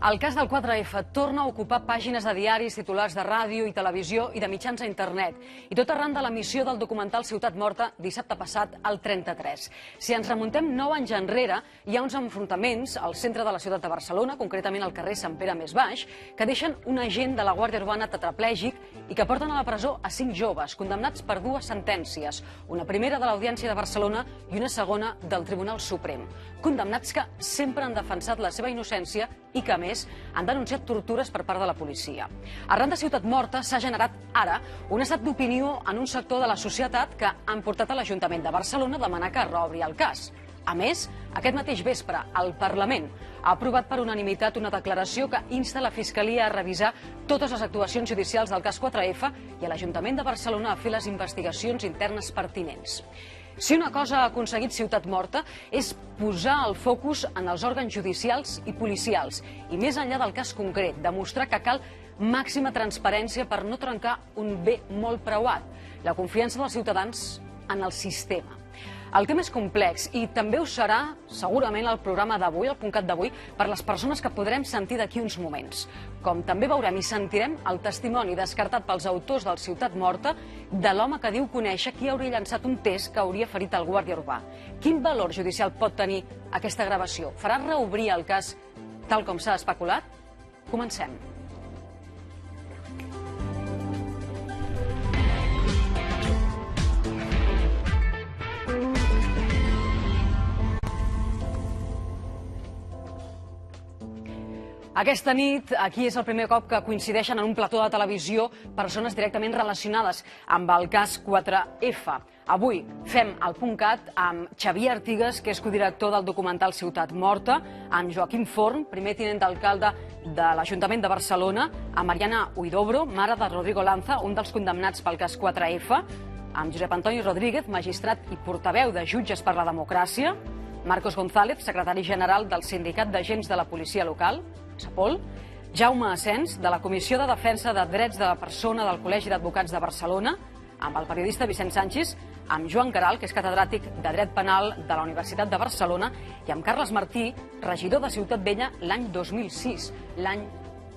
El cas del 4F torna a ocupar pàgines de diaris, titulars de ràdio i televisió i de mitjans a internet. I tot arran de l'emissió del documental Ciutat Morta dissabte passat al 33. Si ens remuntem 9 anys enrere, hi ha uns enfrontaments al centre de la ciutat de Barcelona, concretament al carrer Sant Pere més baix, que deixen un agent de la Guàrdia Urbana tetraplègic i que porten a la presó a 5 joves, condemnats per 2 sentències, una primera de l'Audiència de Barcelona i una segona del Tribunal Suprem. Condemnats que sempre han defensat la seva innocència i que, a més, han denunciat tortures per part de la policia. Arran de Ciutat Morta s'ha generat ara un estat d'opinió en un sector de la societat que han portat a l'Ajuntament de Barcelona a demanar que reobri el cas. A més, aquest mateix vespre, el Parlament ha aprovat per unanimitat una declaració que insta la Fiscalia a revisar totes les actuacions judicials del cas 4F i a l'Ajuntament de Barcelona a fer les investigacions internes pertinents. Si una cosa ha aconseguit Ciutat Morta és posar el focus en els òrgans judicials i policials i, més enllà del cas concret, demostrar que cal màxima transparència per no trencar un bé molt preuat, la confiança dels ciutadans en el sistema. El tema és complex i també ho serà, segurament, el programa d'avui, el .cat d'avui, per les persones que podrem sentir d'aquí uns moments. Com també veurem i sentirem el testimoni descartat pels autors del Ciutat Morta de l'home que diu conèixer qui hauria llançat un test que hauria ferit el guàrdia urbà. Quin valor judicial pot tenir aquesta gravació? Farà reobrir el cas tal com s'ha especulat? Comencem. Aquesta nit, aquí és el primer cop que coincideixen en un plató de televisió persones directament relacionades amb el cas 4F. Avui fem el .cat amb Xavier Artigas, que és codirector del documental Ciutat Morta, amb Joaquim Forn, primer tinent d'alcalde de l'Ajuntament de Barcelona, amb Mariana Huidobro, mare de Rodrigo Lanza, un dels condemnats pel cas 4F, amb Josep Antoni Rodríguez, magistrat i portaveu de Jutges per la Democràcia, Marcos González, secretari general del Sindicat d'Agents de la Policia Local, Sapol, Jaume Asens, de la Comissió de Defensa de Drets de la Persona del Col·legi d'Advocats de Barcelona, amb el periodista Vicent Sánchez, amb Joan Caral, que és catedràtic de Dret Penal de la Universitat de Barcelona, i amb Carles Martí, regidor de Ciutat Vella l'any 2006, l'any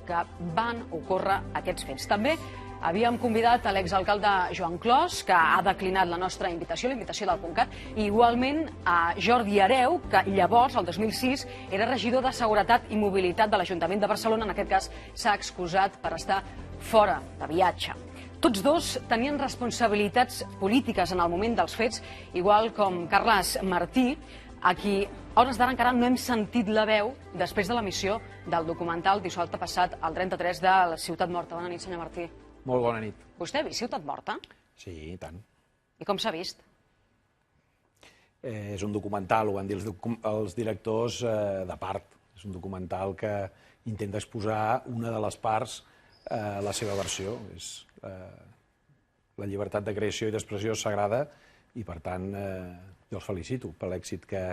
que van ocórrer aquests fets. També havíem convidat a l'exalcalde Joan Clos, que ha declinat la nostra invitació, la invitació del .cat, i igualment a Jordi Hereu, que llavors, el 2006, era regidor de Seguretat i Mobilitat de l'Ajuntament de Barcelona. En aquest cas s'ha excusat per estar fora de viatge. Tots dos tenien responsabilitats polítiques en el moment dels fets, igual com Carles Martí, a qui a hores d'ara encara no hem sentit la veu després de l'emissió del documental dissabte passat, el 33, de la Ciutat Morta. Bona nit, senyor Martí. Molt bona nit. Vostè ha vist Ciutat Morta? Sí, i tant. I com s'ha vist? És un documental, ho van dir els directors, de part. És un documental que intenta exposar una de les parts, la seva versió. La llibertat de creació i d'expressió és sagrada i, per tant, jo els felicito per l'èxit que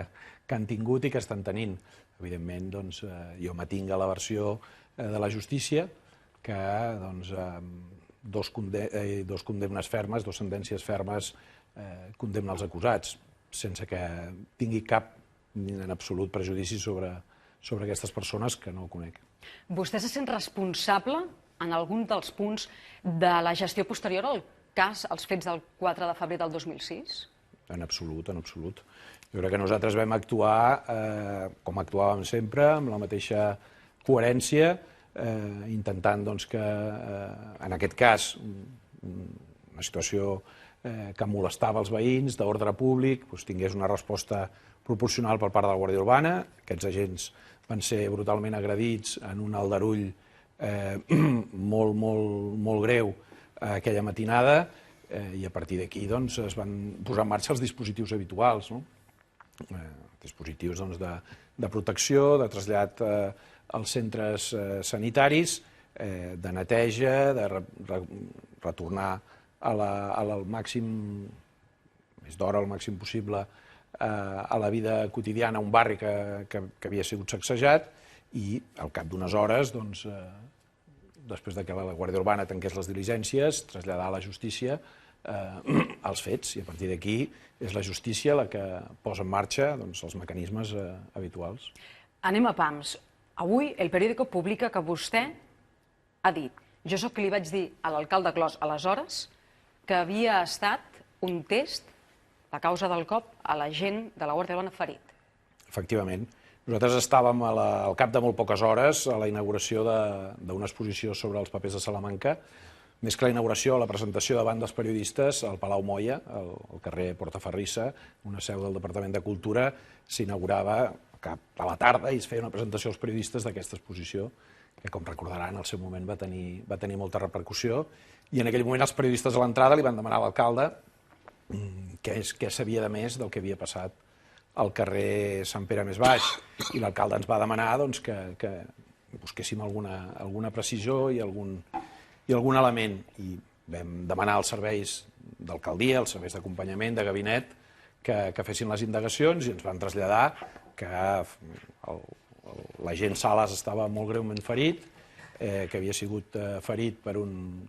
han tingut i que estan tenint. Evidentment, doncs, jo m'atinc a la versió de la justícia, que dos condemnes fermes, 2 sentències fermes, condemna els acusats, sense que tingui cap, ni en absolut, prejudici sobre aquestes persones que no conec. Vostè se sent responsable en algun dels punts de la gestió posterior al cas, als fets del 4 de febrer del 2006? En absolut, en absolut. Jo crec que nosaltres vam actuar com actuàvem sempre, amb la mateixa coherència, intentant que, en aquest cas, una situació que molestava els veïns, d'ordre públic, tingués una resposta proporcional per part de la Guàrdia Urbana. Aquests agents van ser brutalment agredits en un aldarull molt greu aquella matinada, i a partir d'aquí es van posar en marxa els dispositius habituals, dispositius de protecció, de trasllat als centres sanitaris, de neteja, de retornar al màxim, més d'hora, al màxim possible, a la vida quotidiana, a un barri que havia sigut sacsejat, i al cap d'unes hores, després que la Guàrdia Urbana tanqués les diligències, traslladar a la justícia els fets, i a partir d'aquí és la justícia la que posa en marxa els mecanismes habituals. Anem a pams. Avui el periòdico publica que vostè ha dit: jo sóc qui li vaig dir a l'alcalde Clos aleshores que havia estat un test a causa del cop a l'agent de la Guàrdia Urbana ferit. Efectivament. Nosaltres estàvem al cap de molt poques hores a la inauguració d'una exposició sobre els papers de Salamanca. Més que la inauguració, la presentació davant dels periodistes al Palau Moia, al carrer Portaferrissa, una seu del Departament de Cultura, s'inaugurava cap a la tarda i es feia una presentació als periodistes d'aquesta exposició, que, com recordaran, al seu moment va tenir molta repercussió. I en aquell moment els periodistes a l'entrada li van demanar a l'alcalde què sabia de més del que havia passat al carrer Sant Pere més Baix. I l'alcalde ens va demanar que busquéssim alguna precisió i algun element. I vam demanar als serveis d'alcaldia, als serveis d'acompanyament, de gabinet, que fessin les indagacions i ens van traslladar que l'agent Sales estava molt greument ferit, que havia sigut ferit per un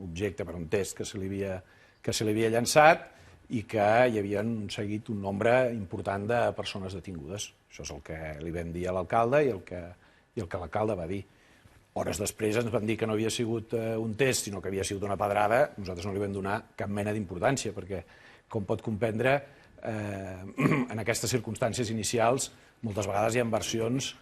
objecte, per un test que se li havia llançat i que hi havia seguit un nombre important de persones detingudes. Això és el que li vam dir a l'alcalde i el que l'alcalde va dir. Hores després ens van dir que no havia sigut un test, sinó que havia sigut una pedrada. Nosaltres no li vam donar cap mena d'importància, perquè, com pot comprendre, en aquestes circumstàncies inicials moltes vegades hi ha versions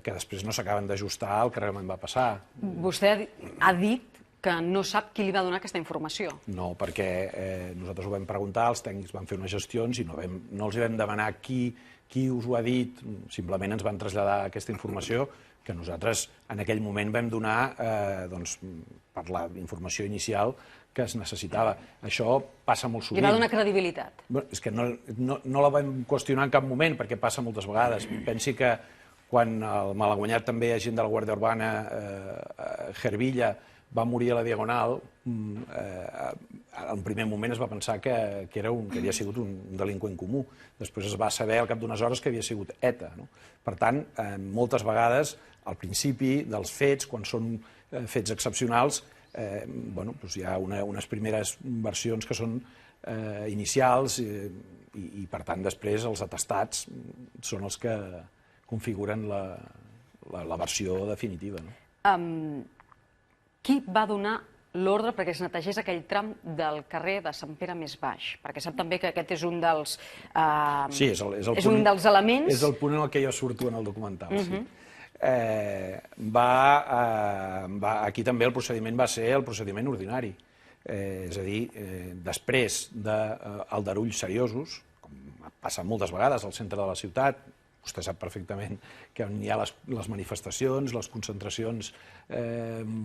que després no s'acaben d'ajustar al que realment va passar. Vostè ha dit que no sap qui li va donar aquesta informació. No, perquè nosaltres ho vam preguntar, els tècnics van fer unes gestions i no els vam demanar qui us ho ha dit, simplement ens van traslladar aquesta informació que nosaltres en aquell moment vam donar per la informació inicial que es necessitava. Això passa molt sovint. Li va donar credibilitat. És que no la vam qüestionar en cap moment, perquè passa moltes vegades. Pensi que quan el malaguanyat també agent de la Guàrdia Urbana, Hervilla, va morir a la Diagonal, en primer moment es va pensar que havia sigut un delinqüent comú. Després es va saber al cap d'unes hores que havia sigut ETA. Per tant, moltes vegades, al principi dels fets, quan són fets excepcionals, hi ha unes primeres versions que són inicials i, per tant, després els atestats són els que configuren la versió definitiva. Qui va donar l'ordre perquè es netegés aquell tram del carrer de Sant Pere més Baix? Perquè sap també que aquest és un dels elements... És el punt en el que jo surto en el documental, sí. Aquí també el procediment va ser el procediment ordinari. És a dir, després d'aldarulls seriosos, com passa moltes vegades al centre de la ciutat, vostè sap perfectament que on hi ha les manifestacions, les concentracions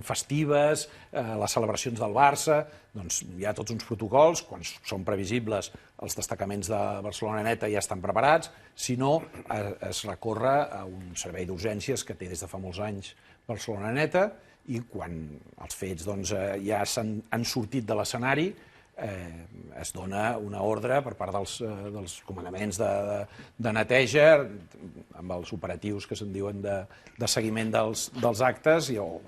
festives, les celebracions del Barça, doncs hi ha tots uns protocols, quan són previsibles els destacaments de Barcelona Neta ja estan preparats, si no es recorre a un servei d'urgències que té des de fa molts anys Barcelona Neta i quan els fets ja han sortit de l'escenari es dona una ordre per part dels comandaments de neteja, amb els operatius que se'n diuen de seguiment dels actes o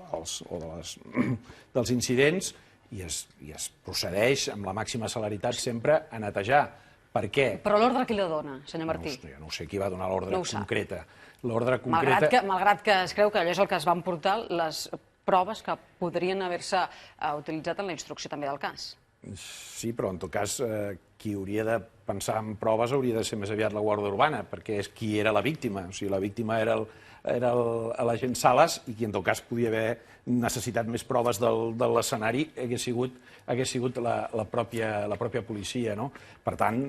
dels incidents, i es procedeix amb la màxima celeritat sempre a netejar. Per què? Però l'ordre qui la dona, senyor Martí? Jo no sé qui va donar l'ordre concreta. L'ordre concreta... Malgrat que es creu que allò és el que es van portar les proves que podrien haver-se utilitzat en la instrucció també del cas. Sí, però en tot cas qui hauria de pensar en proves hauria de ser més aviat la Guàrdia Urbana, perquè és qui era la víctima. O sigui, la víctima era l'agent Sales i qui en tot cas podia haver necessitat més proves de l'escenari hagués sigut la pròpia policia. Per tant,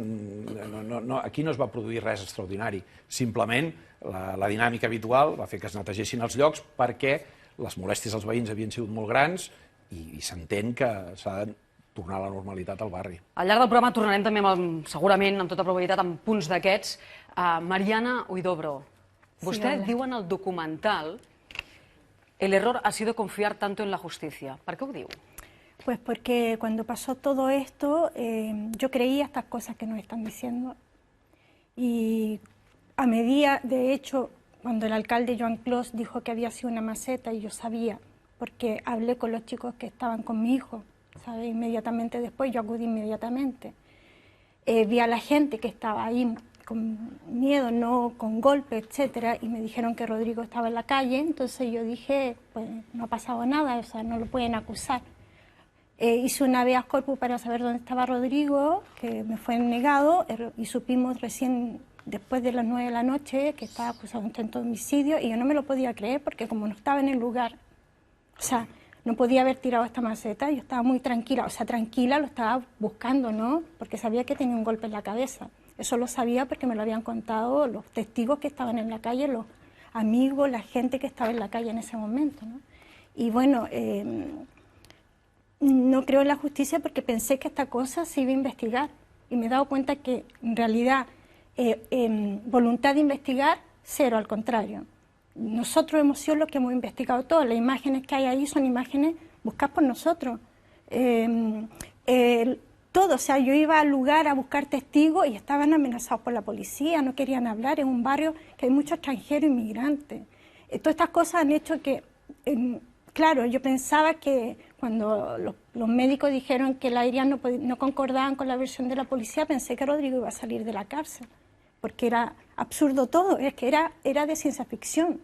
aquí no es va produir res extraordinari. Simplement, la dinàmica habitual va fer que es netegessin els llocs perquè les molèsties als veïns havien sigut molt grans i s'entén que s'ha de tornar a la normalitat al barri. Al llarg del programa tornarem també, segurament, amb tota probabilitat, amb punts d'aquests. Mariana Huidobro, vostè diu en el documental el error ha sido confiar tanto en la justicia. ¿Per qué ho diu? Pues porque cuando pasó todo esto, yo creía estas cosas que nos están diciendo. Y a medida, de hecho, cuando el alcalde Joan Clos dijo que había sido una maceta, y yo sabía, porque hablé con los chicos que estaban con mi hijo, ¿sabe? Inmediatamente después, yo acudí inmediatamente. Vi a la gente que estaba ahí miedo, no con golpe, etcétera, y me dijeron que Rodrigo estaba en la calle, entonces yo dije, pues no ha pasado nada, o sea, no lo pueden acusar. Hice un habeas corpus para saber dónde estaba Rodrigo, que me fue negado, y supimos recién después de las 9 de la noche que estaba acusado de intento de homicidio, y yo no me lo podía creer porque como no estaba en el lugar, o sea, no podía haber tirado esta maceta, yo estaba muy tranquila, o sea, tranquila, lo estaba buscando, ¿no? Porque sabía que tenía un golpe en la cabeza. Eso lo sabía porque me lo habían contado los testigos que estaban en la calle, los amigos, la gente que estaba en la calle en ese momento, ¿no? Y bueno, no creo en la justicia porque pensé que esta cosa se iba a investigar y me he dado cuenta que en realidad voluntad de investigar, cero, al contrario. Nosotros hemos sido los que hemos investigado todo, las imágenes que hay ahí son imágenes buscadas por nosotros. Todo, o sea, yo iba al lugar a buscar testigos y estaban amenazados por la policía, no querían hablar, en un barrio que hay muchos extranjeros inmigrantes. Todas estas cosas han hecho que, claro, yo pensaba que cuando los médicos dijeron que la herida no concordaban con la versión de la policía, pensé que Rodrigo iba a salir de la cárcel, porque era absurdo todo, es que era de ciencia ficción.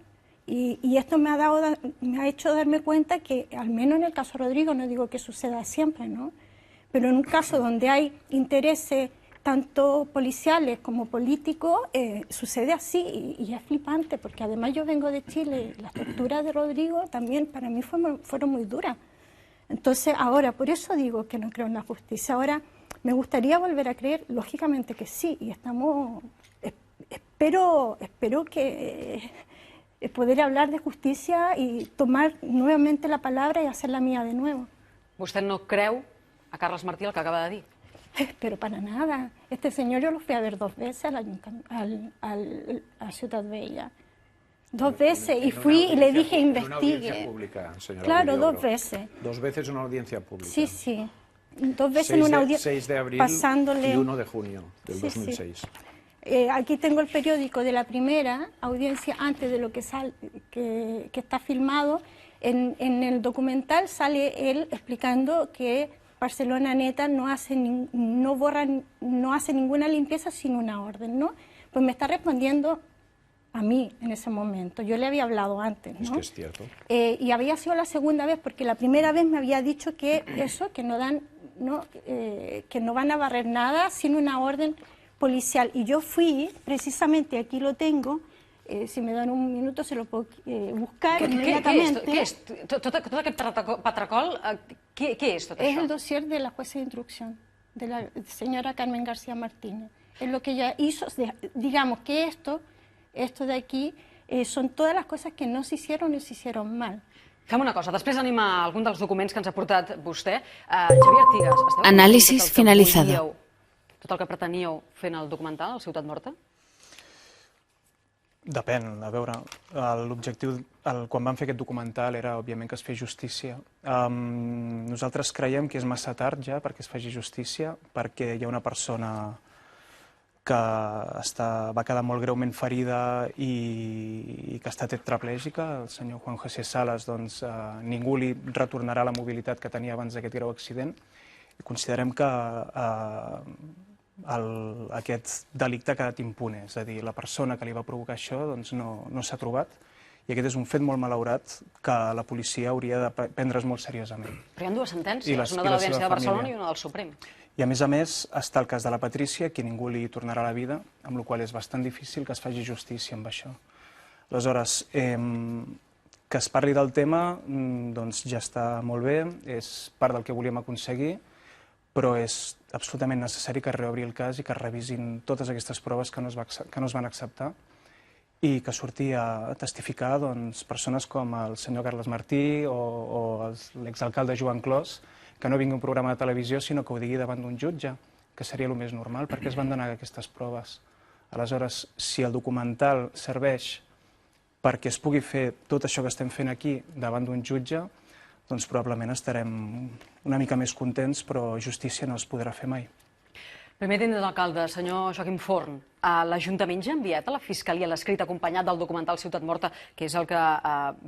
Y esto me ha hecho darme cuenta que, al menos en el caso de Rodrigo, no digo que suceda siempre, ¿no? Pero en un caso donde hay intereses tanto policiales como políticos, sucede así y es flipante, porque además yo vengo de Chile, las torturas de Rodrigo también para mí fueron muy duras. Entonces ahora, por eso digo que no creo en la justicia. Ahora, me gustaría volver a creer, lógicamente que sí, y espero que poder hablar de justicia y tomar nuevamente la palabra y hacerla mía de nuevo. ¿Usted no creu a Carles Martí el que acaba de dir? Pero para nada. Este señor yo lo fui a ver 2 veces a Ciutat Vella. 2 veces, y fui y le dije investigue. En una audiencia pública, señora Claro, Gudiobro. 2 veces. 2 veces en una audiencia pública. Sí, sí. 2 veces en una audiencia. 6 de abril pasándole... y 1 de junio del 2006. Sí. Aquí tengo el periódico de la primera audiencia antes de lo que está filmado. En el documental sale él explicando que Barcelona Neta no hace ninguna limpieza sin una orden, ¿no? Pues me está respondiendo a mí en ese momento. Yo le había hablado antes, ¿no? Es que es cierto. Y había sido la segunda vez, porque la primera vez me había dicho que que no van a barrer nada sin una orden policial. Y yo fui, precisamente, aquí lo tengo, si me dan un minuto se lo puedo buscar inmediatamente. Què és? Tot aquest patracol, què és tot Es això? el dossier de la jueza de instrucción, de la señora Carmen García Martínez. Es lo que ella hizo, digamos que esto de aquí, son todas las cosas que no se hicieron y se hicieron mal. Fem una cosa, després anem a algun dels documents que ens ha portat vostè. Xavier Artigas, esteu Análisis finalizado. Tot el que preteníeu fent el documental, el Ciutat Morta? Depèn, a veure, l'objectiu, quan vam fer aquest documental era, òbviament, que es fes justícia. Nosaltres creiem que és massa tard ja perquè es faci justícia, perquè hi ha una persona que va quedar molt greument ferida i que està tetraplègica, el senyor Juan José Salas, doncs ningú li retornarà la mobilitat que tenia abans d'aquest greu accident i considerem que aquest delicte ha quedat impune, és a dir, la persona que li va provocar això no s'ha trobat i aquest és un fet molt malaurat que la policia hauria de prendre's molt seriosament. Però hi ha 2 sentències, una de l'Audiència de Barcelona i una del Suprem. I a més, està el cas de la Patrícia, que ningú li tornarà la vida, amb la qual cosa és bastant difícil que es faci justícia amb això. Aleshores, que es parli del tema doncs ja està molt bé, és part del que volíem aconseguir, però és absolutament necessari que es reobri el cas i que es revisin totes aquestes proves que no es van acceptar i que surti a testificar persones com el senyor Carles Martí o l'exalcalde Joan Clos, que no vingui un programa de televisió, sinó que ho digui davant d'un jutge, que seria el més normal, perquè es van donar aquestes proves. Aleshores, si el documental serveix perquè es pugui fer tot això que estem fent aquí davant d'un jutge, doncs probablement estarem una mica més contents, però justícia no es podrà fer mai. Primer tinent d'alcalde, senyor Joaquim Forn, l'Ajuntament ja ha enviat a la Fiscalia l'escrit acompanyat del documental Ciutat Morta, que és el que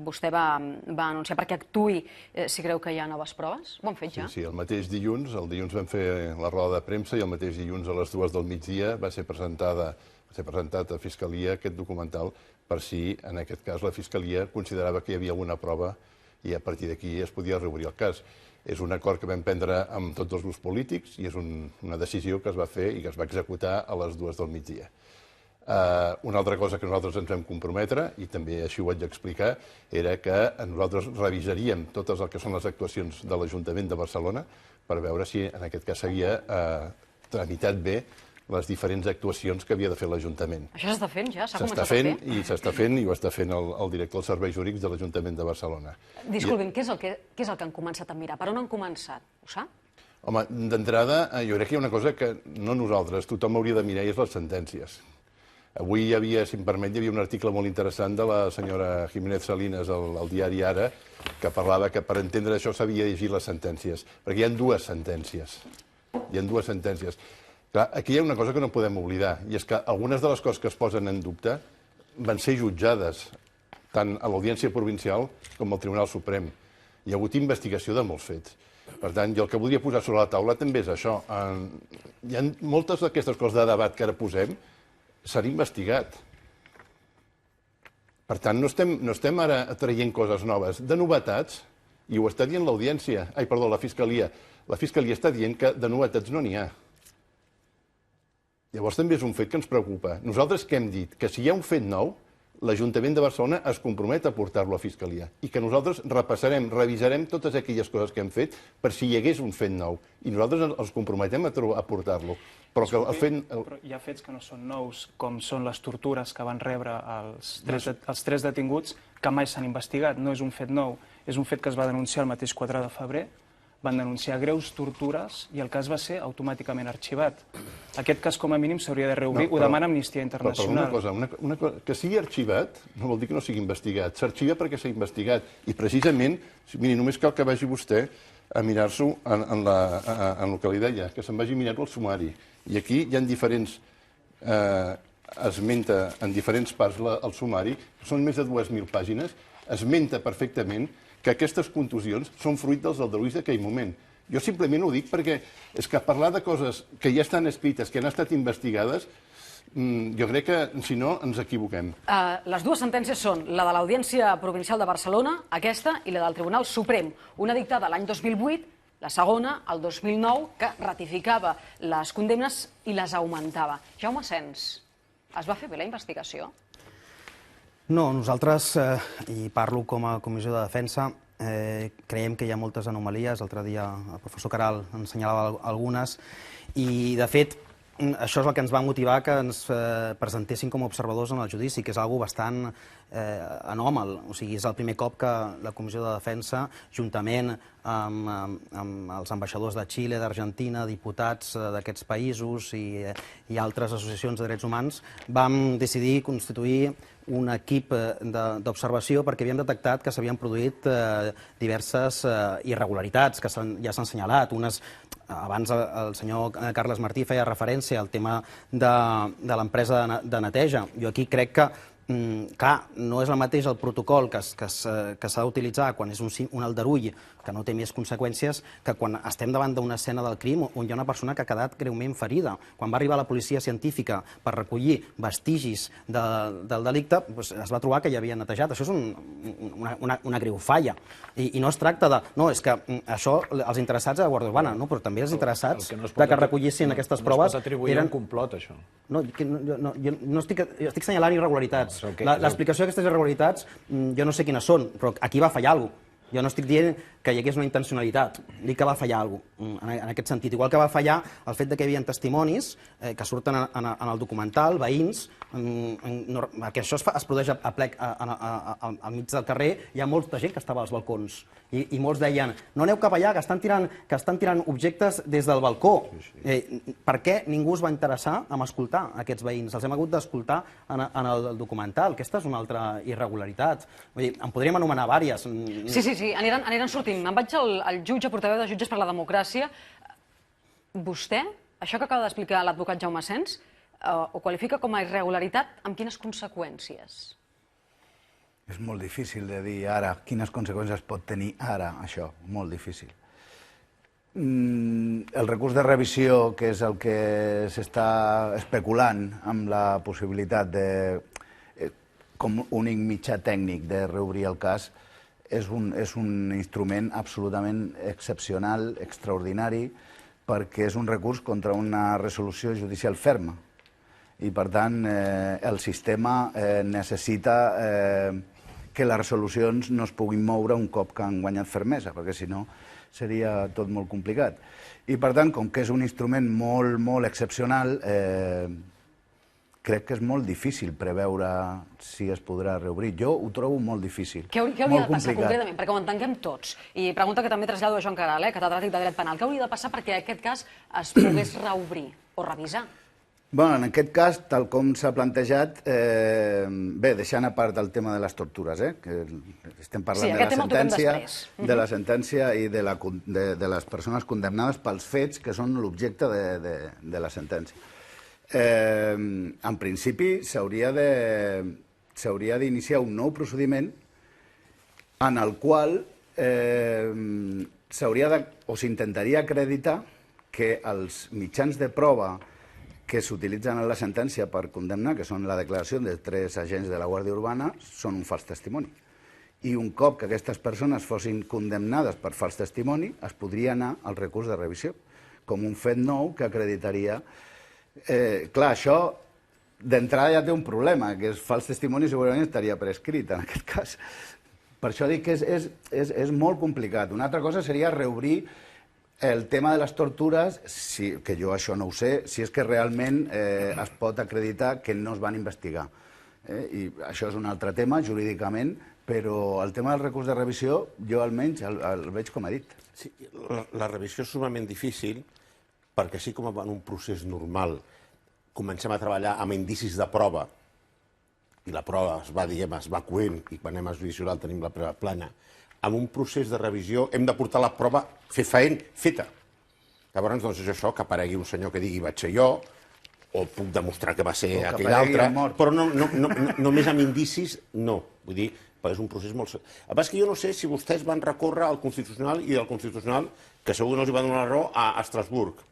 vostè va anunciar perquè actuï si creu que hi ha noves proves? Ho han fet ja? Sí, el mateix dilluns vam fer la roda de premsa i el mateix dilluns a les 2 del migdia va ser presentada ser presentat a Fiscalia aquest documental per si, en aquest cas, la Fiscalia considerava que hi havia alguna prova i a partir d'aquí es podia reobrir el cas. És un acord que vam prendre amb tots els grups polítics i és una decisió que es va fer i que es va executar a les 2 del migdia. Una altra cosa que nosaltres ens vam comprometre, i també així ho vaig explicar, era que nosaltres revisaríem totes el que són les actuacions de l'Ajuntament de Barcelona per veure si en aquest cas s'havia tramitat bé les diferents actuacions que havia de fer l'Ajuntament. Això s'està fent ja? S'ha començat a fer? S'està fent i ho està fent el director dels serveis jurídics de l'Ajuntament de Barcelona. Disculpin, què és el que han començat a mirar? Per on han començat? Ho sap? Home, d'entrada, jo crec que hi ha una cosa que no nosaltres, tothom hauria de mirar, i és les sentències. Avui hi havia, si em permet, un article molt interessant de la senyora Jiménez Salinas al diari Ara, que parlava que per entendre això s'havia de llegir les sentències, perquè hi ha 2 sentències. Hi ha 2 sentències. Clar, aquí hi ha una cosa que no podem oblidar, i és que algunes de les coses que es posen en dubte van ser jutjades tant a l'Audiència Provincial com al Tribunal Suprem. Hi ha hagut investigació de molts fets. Per tant, jo el que voldria posar sobre la taula també és això. Hi ha moltes d'aquestes coses de debat que ara posem s'han investigat. Per tant, no estem ara traient coses noves. De novetats, i ho està dient l'Audiència, la Fiscalia. La Fiscalia està dient que de novetats no n'hi ha. Llavors també és un fet que ens preocupa. Nosaltres què hem dit? Que si hi ha un fet nou, l'Ajuntament de Barcelona es compromet a portar-lo a Fiscalia i que nosaltres repassarem, revisarem totes aquelles coses que hem fet per si hi hagués un fet nou. I nosaltres els comprometem a portar-lo. Però hi ha fets que no són nous, com són les tortures que van rebre els 3 detinguts, que mai s'han investigat. No és un fet nou, és un fet que es va denunciar el mateix 4 de febrer, van denunciar greus tortures i el cas va ser automàticament arxivat. Aquest cas, com a mínim, s'hauria de reobrir, ho demana Amnistia Internacional. Però una cosa, que sigui arxivat no vol dir que no sigui investigat. S'arxiva perquè s'ha investigat. I precisament, miri, només cal que vagi vostè a mirar-s'ho en el que li deia, que se'n vagi a mirar-ho al sumari. I aquí hi ha diferents... esmenta en diferents parts el sumari, que són més de 2.000 pàgines, esmenta perfectament que aquestes contusions són fruit dels aldarulls d'aquell moment. Jo simplement ho dic perquè és que parlar de coses que ja estan escrites, que han estat investigades, jo crec que, si no, ens equivoquem. Les 2 sentències són la de l'Audiència Provincial de Barcelona, aquesta, i la del Tribunal Suprem. Una dictada l'any 2008, la segona, el 2009, que ratificava les condemnes i les augmentava. Jaume Sens, es va fer bé la investigació? No, nosaltres, i parlo com a Comissió de Defensa, creiem que hi ha moltes anomalies. L'altre dia el professor Caral en assenyalava algunes i, de fet, això és el que ens va motivar que ens presentéssim com a observadors en el judici, que és una cosa bastant anòmal. O sigui, és el primer cop que la Comissió de Defensa, juntament amb els ambaixadors de Xile, d'Argentina, diputats d'aquests països i altres associacions de drets humans, vam decidir constituir un equip d'observació perquè havíem detectat que s'havien produït diverses irregularitats que ja s'han assenyalat. Abans el senyor Carles Martí feia referència al tema de l'empresa de neteja. Jo aquí crec que, clar, no és el mateix el protocol que s'ha d'utilitzar quan és un aldarull que no té més conseqüències que quan estem davant d'una escena del crim on hi ha una persona que ha quedat greument ferida. Quan va arribar la policia científica per recollir vestigis del delicte, es va trobar que hi havia netejat. Això és una greu falla. I no es tracta de... No, és que això, els interessats a la Guàrdia Urbana, no, però també els interessats que recollissin aquestes proves... No es pot atribuir un complot, això. No, jo no estic assenyalant irregularitats. L'explicació d'aquestes irregularitats jo no sé quines són, però aquí va fallar alguna cosa. Jo no estic dient que hi hagués una intencionalitat, dic que va fallar alguna cosa, en aquest sentit. Igual que va fallar el fet que hi havia testimonis que surten en el documental, veïns, perquè això es produeix a plec al mig del carrer, hi ha molta gent que estava als balcons i molts deien, no aneu cap allà, que estan tirant objectes des del balcó. Per què ningú es va interessar en escoltar aquests veïns? Els hem hagut d'escoltar en el documental. Aquesta és una altra irregularitat. En podríem anomenar vàries. Sí, aniran sortint. Me'n vaig al jutge, portaveu de Jutges per la Democràcia. Vostè, això que acaba d'explicar l'advocat Jaume Sens, ho qualifica com a irregularitat amb quines conseqüències? És molt difícil de dir ara quines conseqüències pot tenir ara això, molt difícil. El recurs de revisió, que és el que s'està especulant amb la possibilitat de, com únic mitjà tècnic de reobrir el cas, és un instrument absolutament excepcional, extraordinari, perquè és un recurs contra una resolució judicial ferma. I, per tant, el sistema necessita que les resolucions no es puguin moure un cop que han guanyat fermesa, perquè si no seria tot molt complicat. I, per tant, com que és un instrument molt, molt excepcional, crec que és molt difícil preveure si es podrà reobrir. Jo ho trobo molt difícil. Què hauria de passar concretament? Perquè ho entenguem tots. I pregunta que també trasllado a Joan Caral, catedràtic de Dret Penal. Què hauria de passar perquè aquest cas es pogués reobrir o revisar? Bé, en aquest cas, tal com s'ha plantejat, bé, deixant a part el tema de les tortures, que estem parlant de la sentència i de les persones condemnades pels fets que són l'objecte de la sentència. En principi, s'hauria d'iniciar un nou procediment en el qual s'intentaria acreditar que els mitjans de prova que s'utilitzen en la sentència per condemnar, que són la declaració de 3 agents de la Guàrdia Urbana, són un fals testimoni. I un cop que aquestes persones fossin condemnades per fals testimoni, es podria anar al recurs de revisió, com un fet nou que acreditaria... Clar, això d'entrada ja té un problema, que és fals testimoni segurament estaria prescrit en aquest cas. Per això dic que és molt complicat. Una altra cosa seria reobrir el tema de les tortures, que jo això no ho sé, si és que realment es pot acreditar que no es van investigar. I això és un altre tema, jurídicament, però el tema del recurs de revisió, jo almenys el veig com he dit. Sí, la revisió és sumament difícil, perquè així com en un procés normal comencem a treballar amb indicis de prova, i la prova es va coent, i quan anem a judici oral tenim la prova plana, amb un procés de revisió hem de portar la prova fefaent, feta. Llavors, doncs, és això, que aparegui un senyor que digui vaig ser jo, o puc demostrar que va ser aquell altre, però només amb indicis, no. Vull dir, és un procés molt... El que passa és que jo no sé si vostès van recórrer al Constitucional i del Constitucional, que segur que no els va donar la raó, a Estrasburg.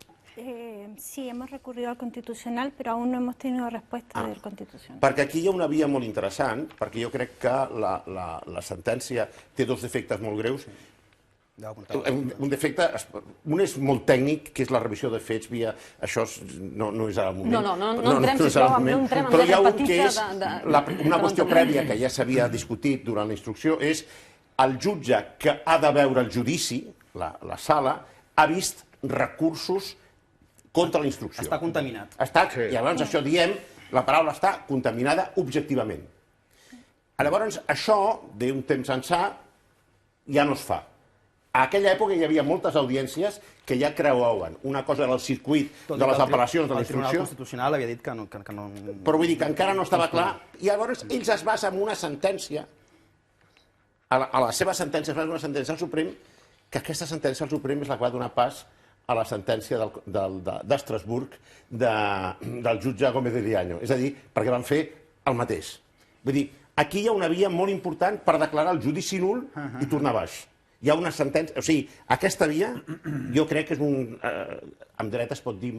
Sí, hemos recurrido al Constitucional, pero aún no hemos tenido respuesta del Constitucional. Perquè aquí hi ha una via molt interessant, perquè jo crec que la sentència té 2 defectes molt greus. Un defecte, un és molt tècnic, que és la revisió de fets via... Això no és ara el moment. No entrem, sisplau, no entrem en lletra petita. Una qüestió prèvia que ja s'havia discutit durant la instrucció és el jutge que ha de veure el judici, la sala, ha vist recursos contra la instrucció. Està contaminat. Llavors això diem, la paraula està contaminada objectivament. Llavors això, d'un temps ençà, ja no es fa. A aquella època hi havia moltes audiències que ja creuaven. Una cosa era el circuit de les apel·lacions de la instrucció. El Tribunal Constitucional havia dit que no... Però vull dir que encara no estava clar. I llavors ells es basen en una sentència, a la seva sentència es basa en una sentència al Suprem, que aquesta sentència al Suprem és la que va donar pas a la sentència d'Estrasburg del jutge Gómez de Diaño. És a dir, perquè van fer el mateix. Vull dir, aquí hi ha una via molt important per declarar el judici nul i tornar baix. Hi ha una sentència... O sigui, aquesta via, jo crec que és un... Amb dret es pot dir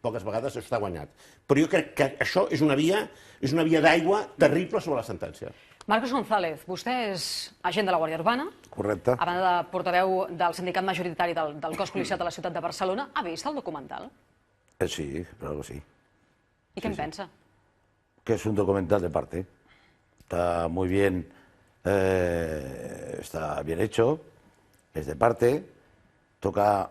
poques vegades això està guanyat. Però jo crec que això és una via d'aigua terrible sobre la sentència. Marcos González, vostè és agent de la Guàrdia Urbana. Correcte. A banda de portaveu del sindicat majoritari del cos policial de la ciutat de Barcelona. Ha vist el documental? Sí, claro que sí. ¿Y qué piensa? Que es un documental de parte. Está muy bien, está bien hecho, es de parte, toca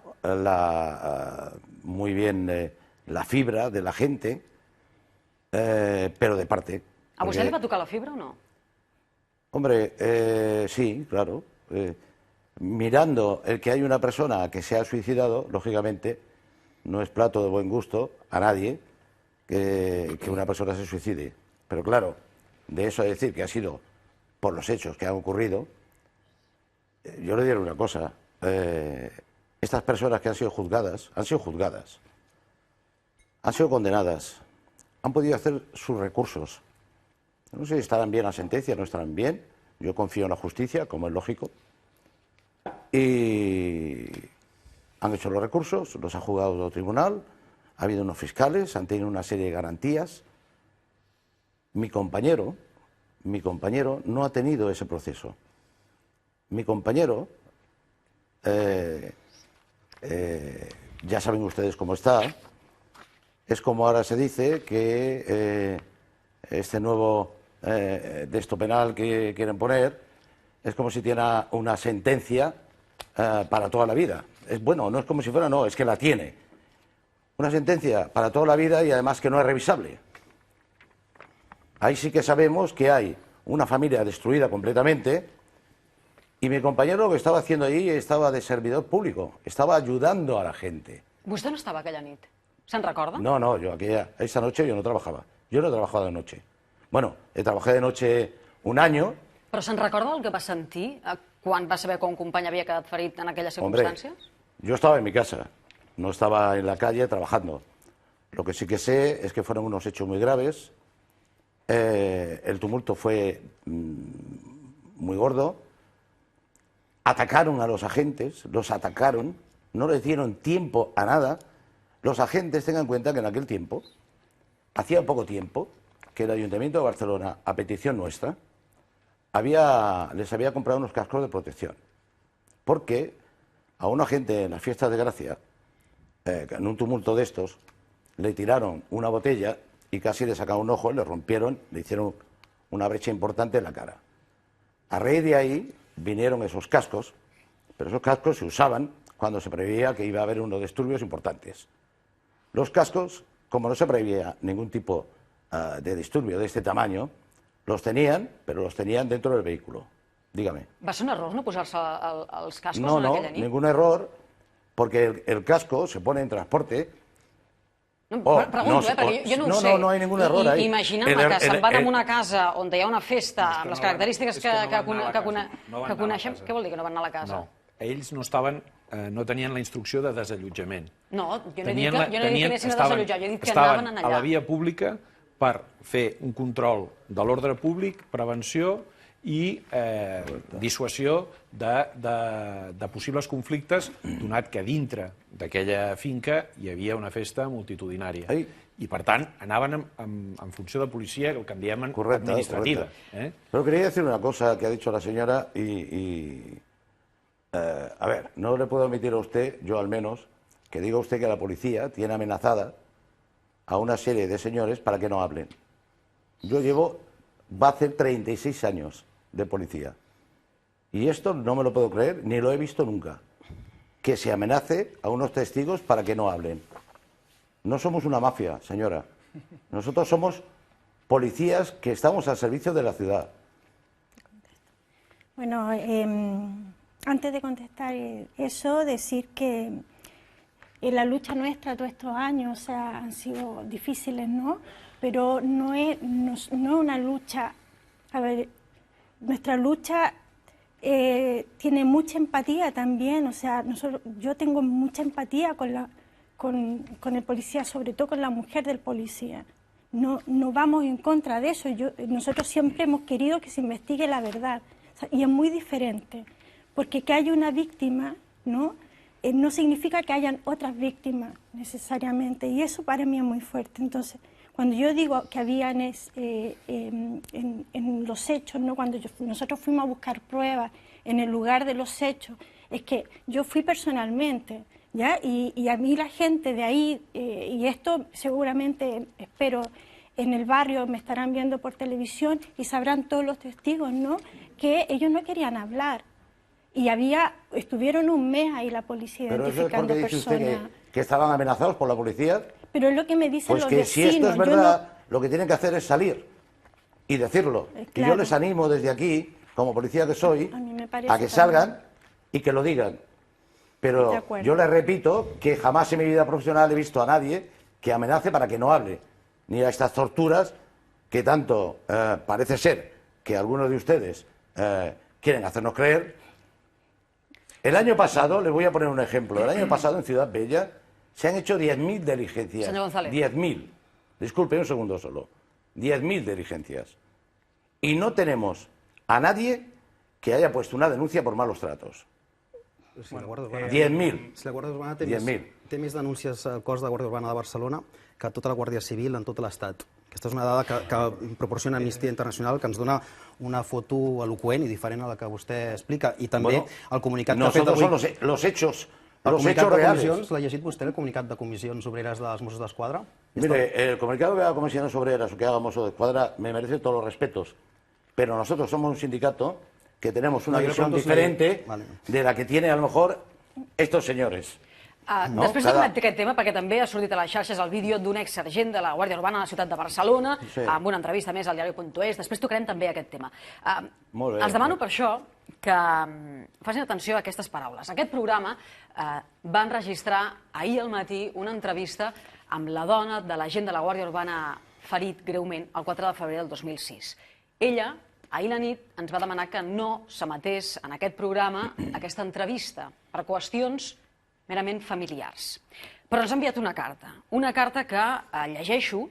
muy bien la fibra de la gente, pero de parte. ¿A vostè li va tocar la fibra o no? Hombre, sí, claro. Mirando el que hay una persona que se ha suicidado, lógicamente, no es plato de buen gusto a nadie que una persona se suicide. Pero claro, de eso a decir que ha sido por los hechos que han ocurrido, yo le diré una cosa. Estas personas que han sido juzgadas, han sido condenadas, han podido hacer sus recursos. No sé si estarán bien las sentencias, no estarán bien. Yo confío en la justicia, como es lógico. Y Han hecho los recursos, los ha juzgado el tribunal, ha habido unos fiscales, han tenido una serie de garantías. Mi compañero no ha tenido ese proceso. Mi compañero, ya saben ustedes cómo está, es como ahora se dice que este nuevo texto penal que quieren poner es como si tiene una sentencia para toda la vida. Bueno, no es como si fuera, no, es que la tiene. Una sentencia para toda la vida y además que no es revisable. Ahí sí que sabemos que hay una familia destruida completamente y mi compañero lo que estaba haciendo allí estaba de servidor público, estaba ayudando a la gente. Vostè no estava aquella nit? Se'n recorda? No, yo esa noche yo no trabajaba. Yo no he trabajado de noche. Bueno, he trabajado de noche un año. Però se'n recorda el que va sentir quan va saber que un company havia quedat ferit en aquelles circumstàncies? Hombre, yo estaba en mi casa, no estaba en la calle trabajando. Lo que sí que sé es que fueron unos hechos muy graves. El tumulto fue muy gordo. Atacaron a los agentes, los atacaron, no les dieron tiempo a nada. Los agentes, tengan en cuenta que en aquel tiempo, hacía poco tiempo, que el Ayuntamiento de Barcelona, a petición nuestra, les había comprado unos cascos de protección. Porque a un agente en las fiestas de Gracia, en un tumulto de estos, le tiraron una botella y casi le sacaron un ojo, le rompieron, le hicieron una brecha importante en la cara. A raíz de ahí vinieron esos cascos, pero esos cascos se usaban cuando se preveía que iba a haber unos disturbios importantes. Los cascos, como no se preveía ningún tipo de disturbio de este tamaño, los tenían, pero los tenían dentro del vehículo. Dígame. Va ser un error no posar-se els cascos No, en aquella nit? No, ningún error, porque el casco se pone en transporte. Pregunto, perquè jo no ho sé. No hay ningún error ahí. Imaginant-me que se'n van a una casa on hi ha una festa amb les característiques que coneixem... Què vol dir que no van anar a la casa? No, ells no tenien la instrucció de desallotjament. No, jo no he dit que anessin a desallotjar, jo he dit que anaven allà. A la via pública per fer un control de l'ordre públic, prevenció i dissuasió de possibles conflictes, donat que dintre d'aquella finca hi havia una festa multitudinària. I, per tant, anaven en funció de policia, el que en diem administrativa. Pero quería decir una cosa que ha dicho la señora a ver, no le puedo admitir a usted, yo al menos, que diga usted que la policía tiene amenazada a una serie de señores para que no hablen. Va a hacer 36 años de policía. Y esto no me lo puedo creer, ni lo he visto nunca. Que se amenace a unos testigos para que no hablen. No somos una mafia, señora. Nosotros somos policías que estamos al servicio de la ciudad. Bueno, antes de contestar eso, decir que la lucha nuestra todos estos años, o sea, han sido difíciles, ¿no? Pero no es una lucha, a ver, nuestra lucha tiene mucha empatía también, o sea, yo tengo mucha empatía con el policía, sobre todo con la mujer del policía. No vamos en contra de eso, nosotros siempre hemos querido que se investigue la verdad, o sea, y es muy diferente, porque que haya una víctima, ¿no? No significa que hayan otras víctimas necesariamente, y eso para mí es muy fuerte. Entonces, cuando yo digo que habían en los hechos, ¿no? Cuando nosotros fuimos a buscar pruebas en el lugar de los hechos, es que yo fui personalmente, ¿ya? Y a mí la gente de ahí, y esto seguramente, espero, en el barrio me estarán viendo por televisión y sabrán todos los testigos, ¿no? Que ellos no querían hablar. Y estuvieron un mes ahí la policía identificando personas. ¿Pero eso es porque dice usted que estaban amenazados por la policía? Pero es lo que me dicen los vecinos. Pues que si esto es verdad, lo que tienen que hacer es salir y decirlo. Claro. Y yo les animo desde aquí, como policía que soy, a que salgan y que lo digan. Pero yo les repito que jamás en mi vida profesional he visto a nadie que amenace para que no hable. Ni a estas torturas que tanto parece ser que algunos de ustedes quieren hacernos creer. El año pasado, les voy a poner un ejemplo, el año pasado en Ciudad Bella se han hecho 10.000 diligencias. Señor González. 10.000. Disculpe un segundo solo. 10.000 diligencias. Y no tenemos a nadie que haya puesto una denuncia por malos tratos. Si la Guàrdia Urbana... 10.000. Si la Guàrdia Urbana té més denúncies al cos de la Guàrdia Urbana de Barcelona que tota la Guàrdia Civil en tot l'Estat. Aquesta és una dada que proporciona Amnistia Internacional, que ens dona una foto eloqüent i diferent a la que vostè explica. I també el comunicat que ha fet avui... Nosotros son los hechos reales. L'ha llegit vostè, el comunicat de Comissions Obreres dels Mossos d'Esquadra? Mire, el comunicado de las Comisiones Obreras o que haga Mossos d'Esquadra me merece todos los respetos, pero nosotros somos un sindicato que tenemos una visión diferente de la que tiene a lo mejor estos señores. Després de comentar aquest tema, perquè també ha sortit a les xarxes el vídeo d'un exsergent de la Guàrdia Urbana a la ciutat de Barcelona, amb una entrevista més al diari.es, després tocarem també aquest tema. Els demano per això que facin atenció a aquestes paraules. Aquest programa va enregistrar ahir al matí una entrevista amb la dona de l'agent de la Guàrdia Urbana ferit greument el 4 de febrer del 2006. Ella, ahir a la nit, ens va demanar que no s'emetés en aquest programa aquesta entrevista per qüestions merament familiars. Però ens ha enviat una carta que llegeixo.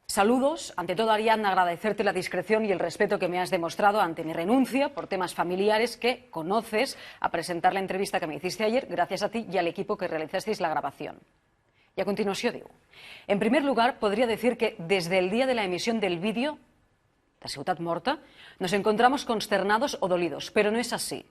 Saludos. Ante todo, Ariadna, agradecerte la discreción y el respeto que me has demostrado ante mi renuncia por temas familiares que conoces a presentar la entrevista que me hiciste ayer, gracias a ti y al equipo que realizasteis la grabación. Y a continuación digo, en primer lugar, podría decir que desde el día de la emisión del vídeo de Ciutat Morta nos encontramos consternados o dolidos, pero no es así.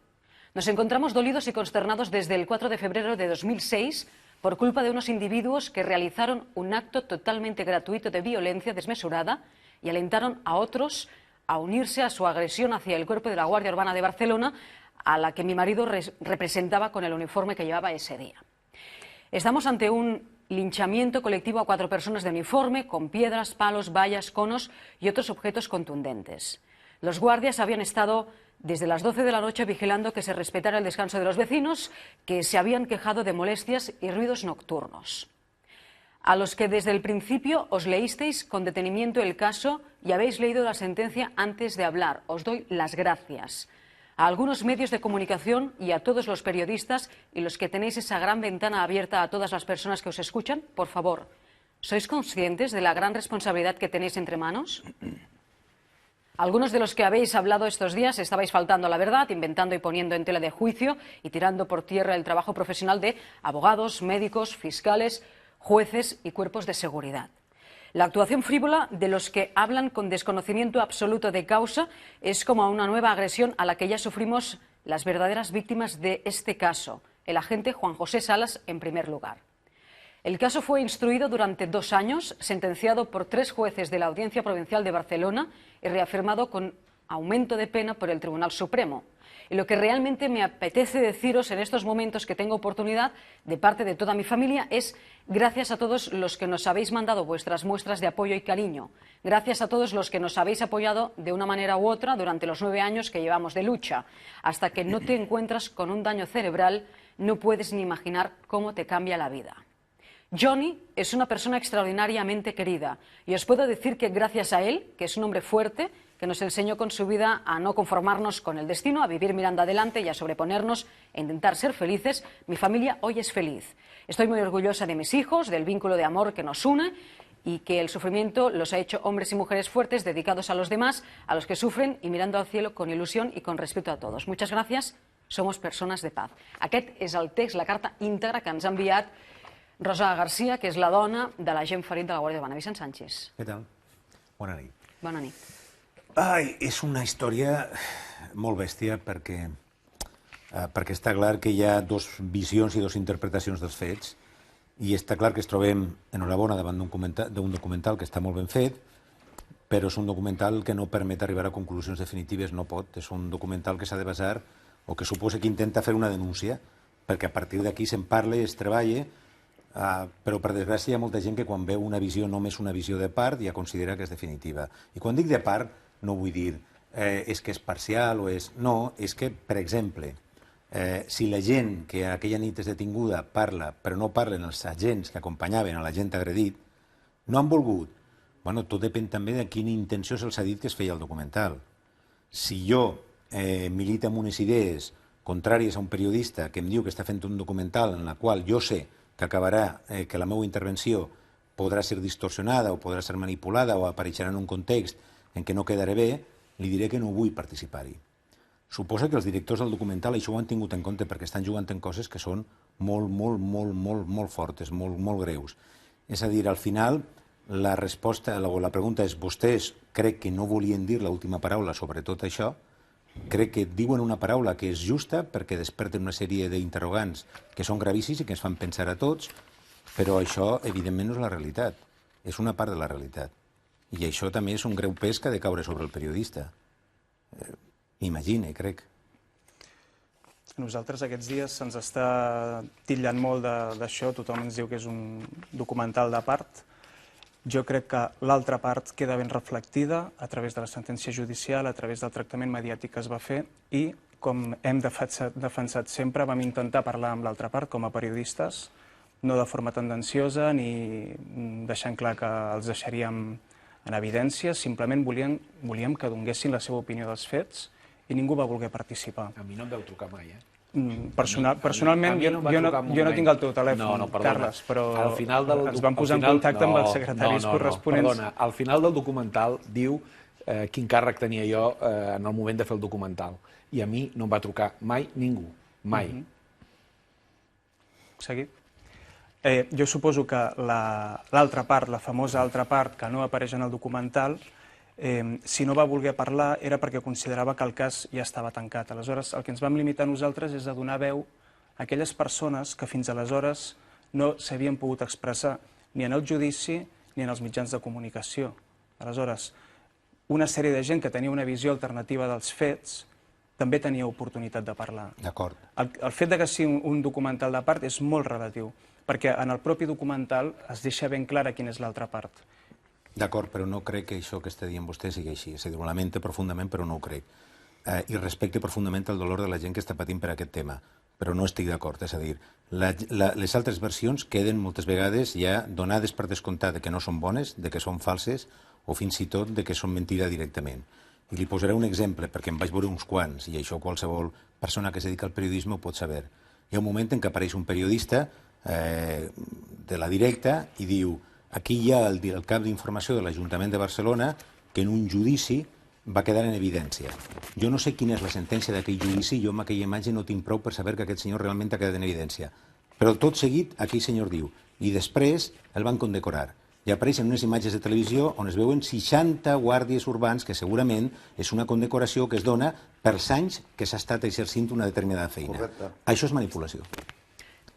Nos encontramos dolidos y consternados desde el 4 de febrero de 2006 por culpa de unos individuos que realizaron un acto totalmente gratuito de violencia desmesurada y alentaron a otros a unirse a su agresión hacia el cuerpo de la Guardia Urbana de Barcelona, a la que mi marido representaba con el uniforme que llevaba ese día. Estamos ante un linchamiento colectivo a 4 personas de uniforme, con piedras, palos, vallas, conos y otros objetos contundentes. Los guardias habían estado desde las 12 de la noche vigilando que se respetara el descanso de los vecinos, que se habían quejado de molestias y ruidos nocturnos. A los que desde el principio os leísteis con detenimiento el caso y habéis leído la sentencia antes de hablar, os doy las gracias. A algunos medios de comunicación y a todos los periodistas y los que tenéis esa gran ventana abierta a todas las personas que os escuchan, por favor, ¿sois conscientes de la gran responsabilidad que tenéis entre manos? Algunos de los que habéis hablado estos días estabais faltando a la verdad, inventando y poniendo en tela de juicio y tirando por tierra el trabajo profesional de abogados, médicos, fiscales, jueces y cuerpos de seguridad. La actuación frívola de los que hablan con desconocimiento absoluto de causa es como una nueva agresión a la que ya sufrimos las verdaderas víctimas de este caso, el agente Juan José Salas en primer lugar. El caso fue instruido durante 2 años, sentenciado por 3 jueces de la Audiencia Provincial de Barcelona y reafirmado con aumento de pena por el Tribunal Supremo. Y lo que realmente me apetece deciros en estos momentos que tengo oportunidad de parte de toda mi familia es gracias a todos los que nos habéis mandado vuestras muestras de apoyo y cariño. Gracias a todos los que nos habéis apoyado de una manera u otra durante los 9 años que llevamos de lucha. Hasta que no te encuentras con un daño cerebral, no puedes ni imaginar cómo te cambia la vida. Johnny es una persona extraordinariamente querida y os puedo decir que gracias a él, que es un hombre fuerte, que nos enseñó con su vida a no conformarnos con el destino, a vivir mirando adelante y a sobreponernos e intentar ser felices, mi familia hoy es feliz. Estoy muy orgullosa de mis hijos, del vínculo de amor que nos une y que el sufrimiento los ha hecho hombres y mujeres fuertes, dedicados a los demás, a los que sufren y mirando al cielo con ilusión y con respeto a todos. Muchas gracias, somos personas de paz. Aquest és el text, la carta íntegra que ens ha enviat Rosa García, que és la dona de l'agent ferit de la Guàrdia Urbana. Vicent Sánchez. Què tal? Bona nit. Bona nit. Ai, és una història molt bèstia perquè està clar que hi ha 2 visions i 2 interpretacions dels fets i està clar que es trobem enhorabona davant d'un documental que està molt ben fet, però és un documental que no permet arribar a conclusions definitives, no pot. És un documental que s'ha de basar o que suposa que intenta fer una denúncia perquè a partir d'aquí se'n parla i es treballa. Però per desgràcia hi ha molta gent que quan veu una visió només una visió de part ja considera que és definitiva. I quan dic de part no vull dir és que és parcial o és... No, és que, per exemple, si la gent que aquella nit és detinguda parla, però no parlen els agents que acompanyaven a la gent agredit, no han volgut. Bueno, tot depèn també de quina intenció se'ls ha dit que es feia el documental. Si jo milito amb unes idees contràries a un periodista que em diu que està fent un documental en la qual jo sé que acabarà que la meva intervenció podrà ser distorsionada o podrà ser manipulada o apareixerà en un context en què no quedaré bé, li diré que no vull participar-hi. Suposa que els directors del documental això ho han tingut en compte perquè estan jugant en coses que són molt fortes, molt greus. És a dir, al final, la resposta o la pregunta és: vostès crec que no volien dir l'última paraula sobre tot això, crec que diuen una paraula que és justa perquè desperten una sèrie d'interrogants que són gravíssims i que ens fan pensar a tots, però això, evidentment, no és la realitat. És una part de la realitat. I això també és un greu pes que ha de caure sobre el periodista. M'imagine, crec. A nosaltres aquests dies se'ns està titllant molt d'això, tothom ens diu que és un documental de part. Jo crec que l'altra part queda ben reflectida a través de la sentència judicial, a través del tractament mediàtic que es va fer i, com hem defensat sempre, vam intentar parlar amb l'altra part com a periodistes, no de forma tendenciosa ni deixant clar que els deixaríem en evidència, simplement volíem que donguessin la seva opinió dels fets i ningú va voler participar. A mi no em vau trucar mai, Personalment, jo no tinc el teu telèfon, Carles, però ens vam posar en contacte amb els secretaris corresponents. Perdona, al final del documental diu quin càrrec tenia jo en el moment de fer el documental. I a mi no em va trucar mai ningú, mai. Seguit. Jo suposo que l'altra part, la famosa altra part que no apareix en el documental, si no va voler parlar era perquè considerava que el cas ja estava tancat. Aleshores, el que ens vam limitar nosaltres és a donar veu a aquelles persones que fins aleshores no s'havien pogut expressar ni en el judici ni en els mitjans de comunicació. Aleshores, una sèrie de gent que tenia una visió alternativa dels fets també tenia oportunitat de parlar. D'acord. El fet que sigui un documental de part és molt relatiu, perquè en el propi documental es deixa ben clara quina és l'altra part. D'acord, però no crec que això que està dient vostè sigui així. És a dir, ho lamento profundament, però no ho crec. I respecte profundament el dolor de la gent que està patint per aquest tema, però no estic d'acord. És a dir, les altres versions queden moltes vegades ja donades per descomptat de que no són bones, de que són falses, o fins i tot de que són mentida directament. I li posaré un exemple, perquè em vaig veure uns quants, i això qualsevol persona que es dedica al periodisme ho pot saber. Hi ha un moment en què apareix un periodista de la Directa i diu: aquí hi ha el cap d'informació de l'Ajuntament de Barcelona que en un judici va quedar en evidència. Jo no sé quina és la sentència d'aquell judici, jo amb aquella imatge no tinc prou per saber que aquest senyor realment ha quedat en evidència. Però tot seguit aquell senyor diu, i després el van condecorar. I apareixen unes imatges de televisió on es veuen 60 guàrdies urbans, que segurament és una condecoració que es dona pels anys que s'ha estat exercint una determinada feina. Correcte. Això és manipulació.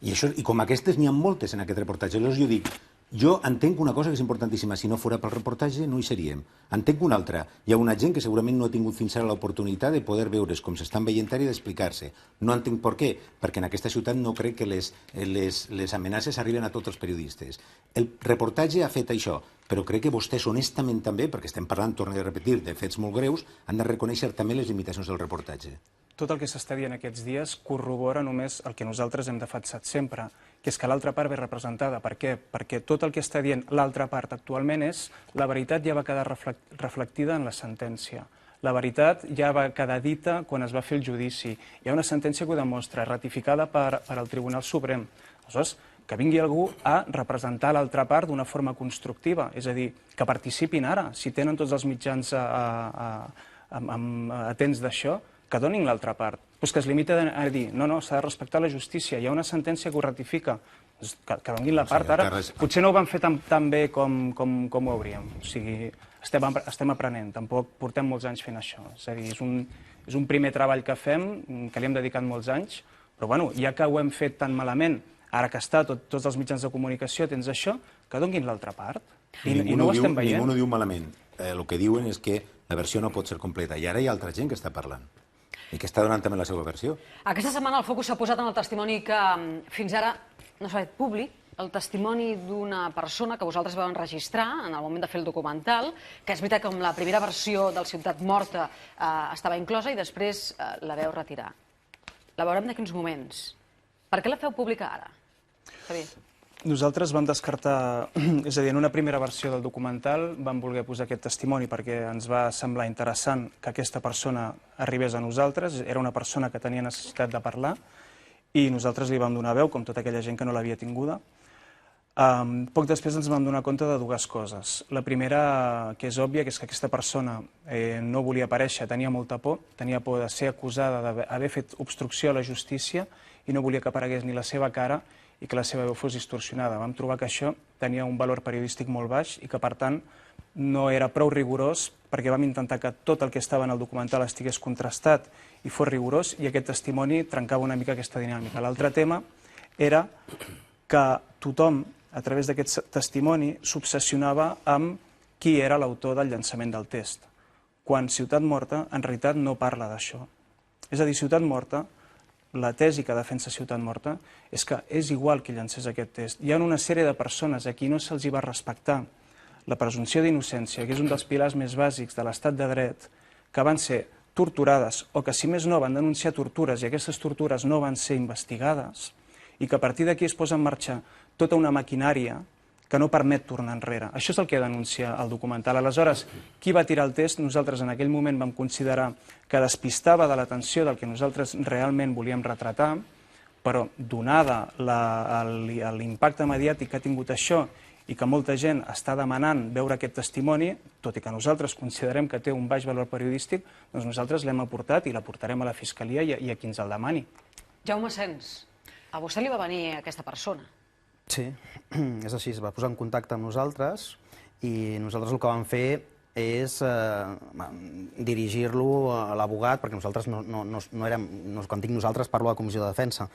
I com aquestes n'hi ha moltes en aquest reportatge. Llavors jo dic, jo entenc una cosa que és importantíssima, si no fora pel reportatge no hi seríem. Entenc una altra, hi ha una gent que segurament no ha tingut fins ara l'oportunitat de poder veure's com s'estan veient ara i d'explicar-se. No entenc per què, perquè en aquesta ciutat no crec que les amenaces arriben a tots els periodistes. El reportatge ha fet això, però crec que vostès honestament també, perquè estem parlant, torno a repetir, de fets molt greus, han de reconèixer també les limitacions del reportatge. Tot el que s'està dient aquests dies corrobora només el que nosaltres hem defensat sempre, que és que l'altra part ve representada. Per què? Perquè tot el que està dient l'altra part actualment és la veritat ja va quedar reflectida en la sentència. La veritat ja va quedar dita quan es va fer el judici. Hi ha una sentència que ho demostra, ratificada per al Tribunal Suprem. Aleshores, que vingui algú a representar l'altra part d'una forma constructiva, és a dir, que participin ara, si tenen tots els mitjans atents d'això, que donin l'altra part. Però que es limita a dir, no, s'ha de respectar la justícia, hi ha una sentència que ho ratifica, que donin la part ara. Potser no ho van fer tan bé com ho hauríem. O sigui, estem aprenent, tampoc portem molts anys fent això. És a dir, és un primer treball que fem, que li hem dedicat molts anys, però bueno, ja que ho hem fet tan malament, ara que està tots els mitjans de comunicació, tens això, que donin l'altra part. I no ho estem veient. Ningú no diu malament. El que diuen és que la versió no pot ser completa. I ara hi ha altra gent que està parlant i que està donant també la seva versió. Aquesta setmana el focus s'ha posat en el testimoni que fins ara no s'ha fet públic, el testimoni d'una persona que vosaltres vau enregistrar en el moment de fer el documental, que és veritat que amb la primera versió del Ciutat Morta estava inclosa i després la veu retirar. La veurem d'aquí uns moments. Per què la feu pública ara, Xavier? Nosaltres vam descartar, és a dir, en una primera versió del documental vam voler posar aquest testimoni perquè ens va semblar interessant que aquesta persona arribés a nosaltres, era una persona que tenia necessitat de parlar i nosaltres li vam donar veu, com tota aquella gent que no l'havia tinguda. Poc després ens vam donar compte de dues coses. La primera, que és òbvia, que és que aquesta persona no volia aparèixer, tenia molta por de ser acusada d'haver fet obstrucció a la justícia i no volia que aparegués ni la seva cara i que la seva veu fos distorsionada. Vam trobar que això tenia un valor periodístic molt baix i que, per tant, no era prou rigorós perquè vam intentar que tot el que estava en el documental estigués contrastat i fos rigorós i aquest testimoni trencava una mica aquesta dinàmica. L'altre tema era que tothom, a través d'aquest testimoni, s'obsessionava amb qui era l'autor del llançament del test, quan Ciutat Morta en realitat no parla d'això. És a dir, Ciutat Morta, la tesi que defensa Ciutat Morta és que és igual qui llancés aquest test. Hi ha una sèrie de persones a qui no se'ls va respectar la presumpció d'innocència, que és un dels pilars més bàsics de l'estat de dret, que van ser torturades o que, si més no, van denunciar tortures i aquestes tortures no van ser investigades i que a partir d'aquí es posa en marxa tota una maquinària que no permet tornar enrere. Això és el que denuncia el documental. Aleshores, qui va tirar el test? Nosaltres en aquell moment vam considerar que despistava de l'atenció del que nosaltres realment volíem retratar, però donada l'impacte mediàtic que ha tingut això i que molta gent està demanant veure aquest testimoni, tot i que nosaltres considerem que té un baix valor periodístic, doncs nosaltres l'hem aportat i l'aportarem a la Fiscalia i a qui ens el demani. Jaume Sens, a vostè li va venir aquesta persona? Sí, és així, es va posar en contacte amb nosaltres i nosaltres el que vam fer és dirigir-lo a l'abogat, perquè nosaltres no érem, quan dic nosaltres parlo de la Comissió de Defensa,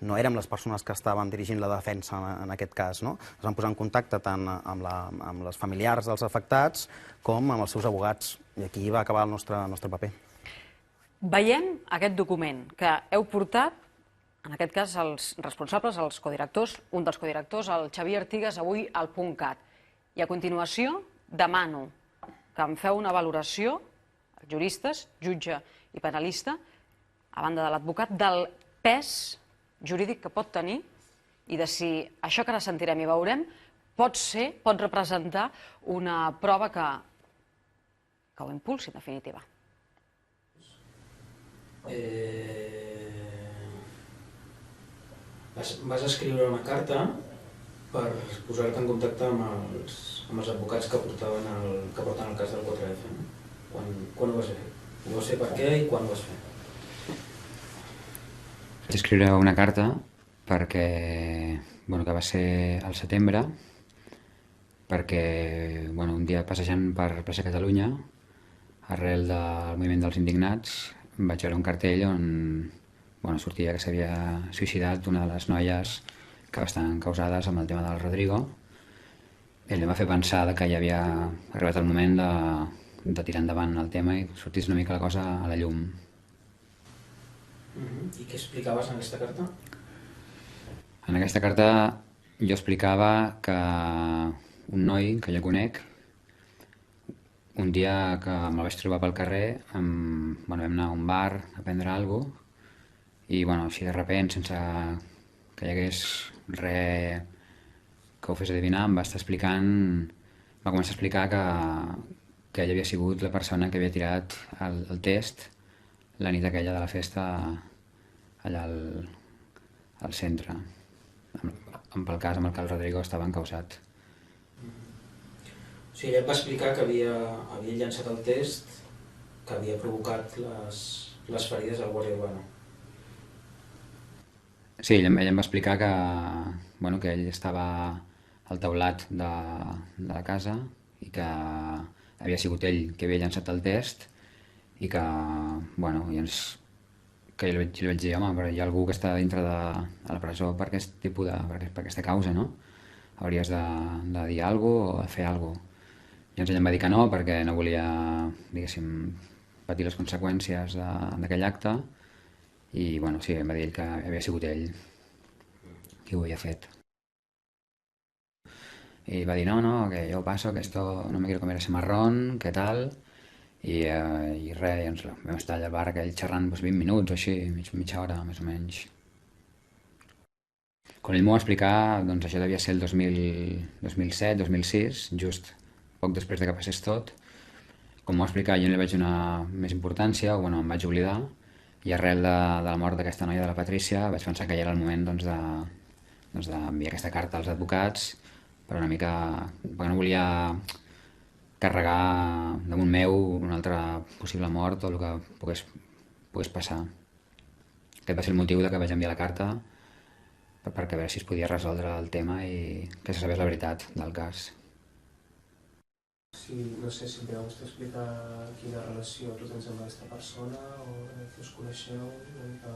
no érem les persones que estaven dirigint la defensa en aquest cas, no? Es van posar en contacte tant amb les familiars dels afectats com amb els seus abogats, i aquí va acabar el nostre paper. Veiem aquest document que heu portat, en aquest cas els responsables, els codirectors, un dels codirectors, el Xavier Artigas, avui al .cat. I a continuació demano que em feu una valoració, juristes, jutge i penalista, a banda de l'advocat, del pes jurídic que pot tenir i de si això que ara sentirem i veurem pot representar una prova que ho impulsi, en definitiva. Vas escriure una carta per posar-te en contacte amb els advocats que porten el cas del 4F. Quan ho vas fer? Ho vas fer per què i quan ho vas fer? Vaig escriure una carta perquè, que va ser al setembre, perquè un dia passejant per plaça Catalunya, arrel del moviment dels indignats, vaig veure un cartell on sortia que s'havia suïcidat una de les noies que estan causades amb el tema del Rodrigo. Ell em va fer pensar que ja havia arribat el moment de tirar endavant el tema i sortís una mica la cosa a la llum. I què explicaves en aquesta carta? En aquesta carta jo explicava que un noi que jo conec, un dia que me'l vaig trobar pel carrer, vam anar a un bar a prendre alguna cosa i així de repent, sense que hi hagués res que ho fes adivinar, em va començar a explicar que ell havia sigut la persona que havia tirat el test la nit aquella de la festa allà al centre, pel cas amb el que el Rodrigo estava encausat. O sigui, ell et va explicar que havia llançat el test que havia provocat les ferides al Guàrdia Urbana. Sí, ell em va explicar que ell estava al teulat de la casa i que havia sigut ell que havia llançat el test i que, que jo li vaig dir, home, però hi ha algú que està dintre de la presó per aquesta causa, no? Hauries de dir alguna cosa o de fer alguna cosa. Llavors ell em va dir que no, perquè no volia, diguéssim, patir les conseqüències d'aquell acte i, sí, em va dir ell que havia sigut ell qui ho havia fet. I va dir, no, que yo paso, que esto no me quiero comer ese marrón, que tal, i res, vam estar allà al bar aquell xerrant 20 minuts o així, mitja hora, més o menys. Quan ell m'ho va explicar, això devia ser el 2007, 2006, just poc després que passés tot. Com m'ho va explicar, jo no li vaig donar més importància, o em vaig oblidar, i arrel de la mort d'aquesta noia, de la Patrícia, vaig pensar que ja era el moment d'enviar aquesta carta als advocats però una mica... perquè no volia carregar damunt meu una altra possible mort o el que pogués passar. Aquest va ser el motiu de que vaig enviar la carta perquè a veure si es podia resoldre el tema i que se sabés la veritat del cas. Sí, no sé si em podeu vostè explicar quina relació tu tens amb aquesta persona o que us coneixeu, una mica...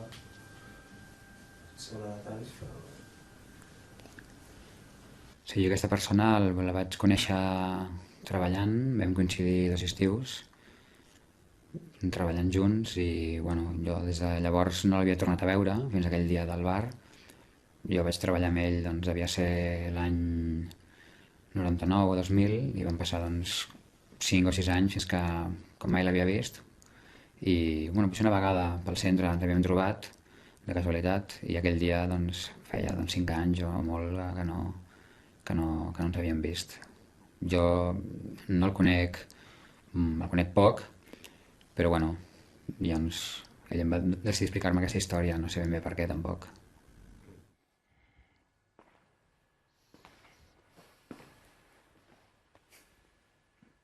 sense donar detalls, però... Sí, jo aquesta persona la vaig conèixer treballant, vam coincidir 2 estius, treballant junts i bueno, jo des de llavors no l'havia tornat a veure fins aquell dia del bar. Jo vaig treballar amb ell, doncs devia ser l'any 99 o 2000 i van passar doncs 5 o 6 anys fins que com mai l'havia vist i bueno, potser una vegada pel centre ens havíem trobat de casualitat i aquell dia doncs feia 5 anys o molt que no ens havíem vist. Jo no el conec poc, però bueno, doncs ell em va decidir explicar-me aquesta història, no sé ben bé per què tampoc.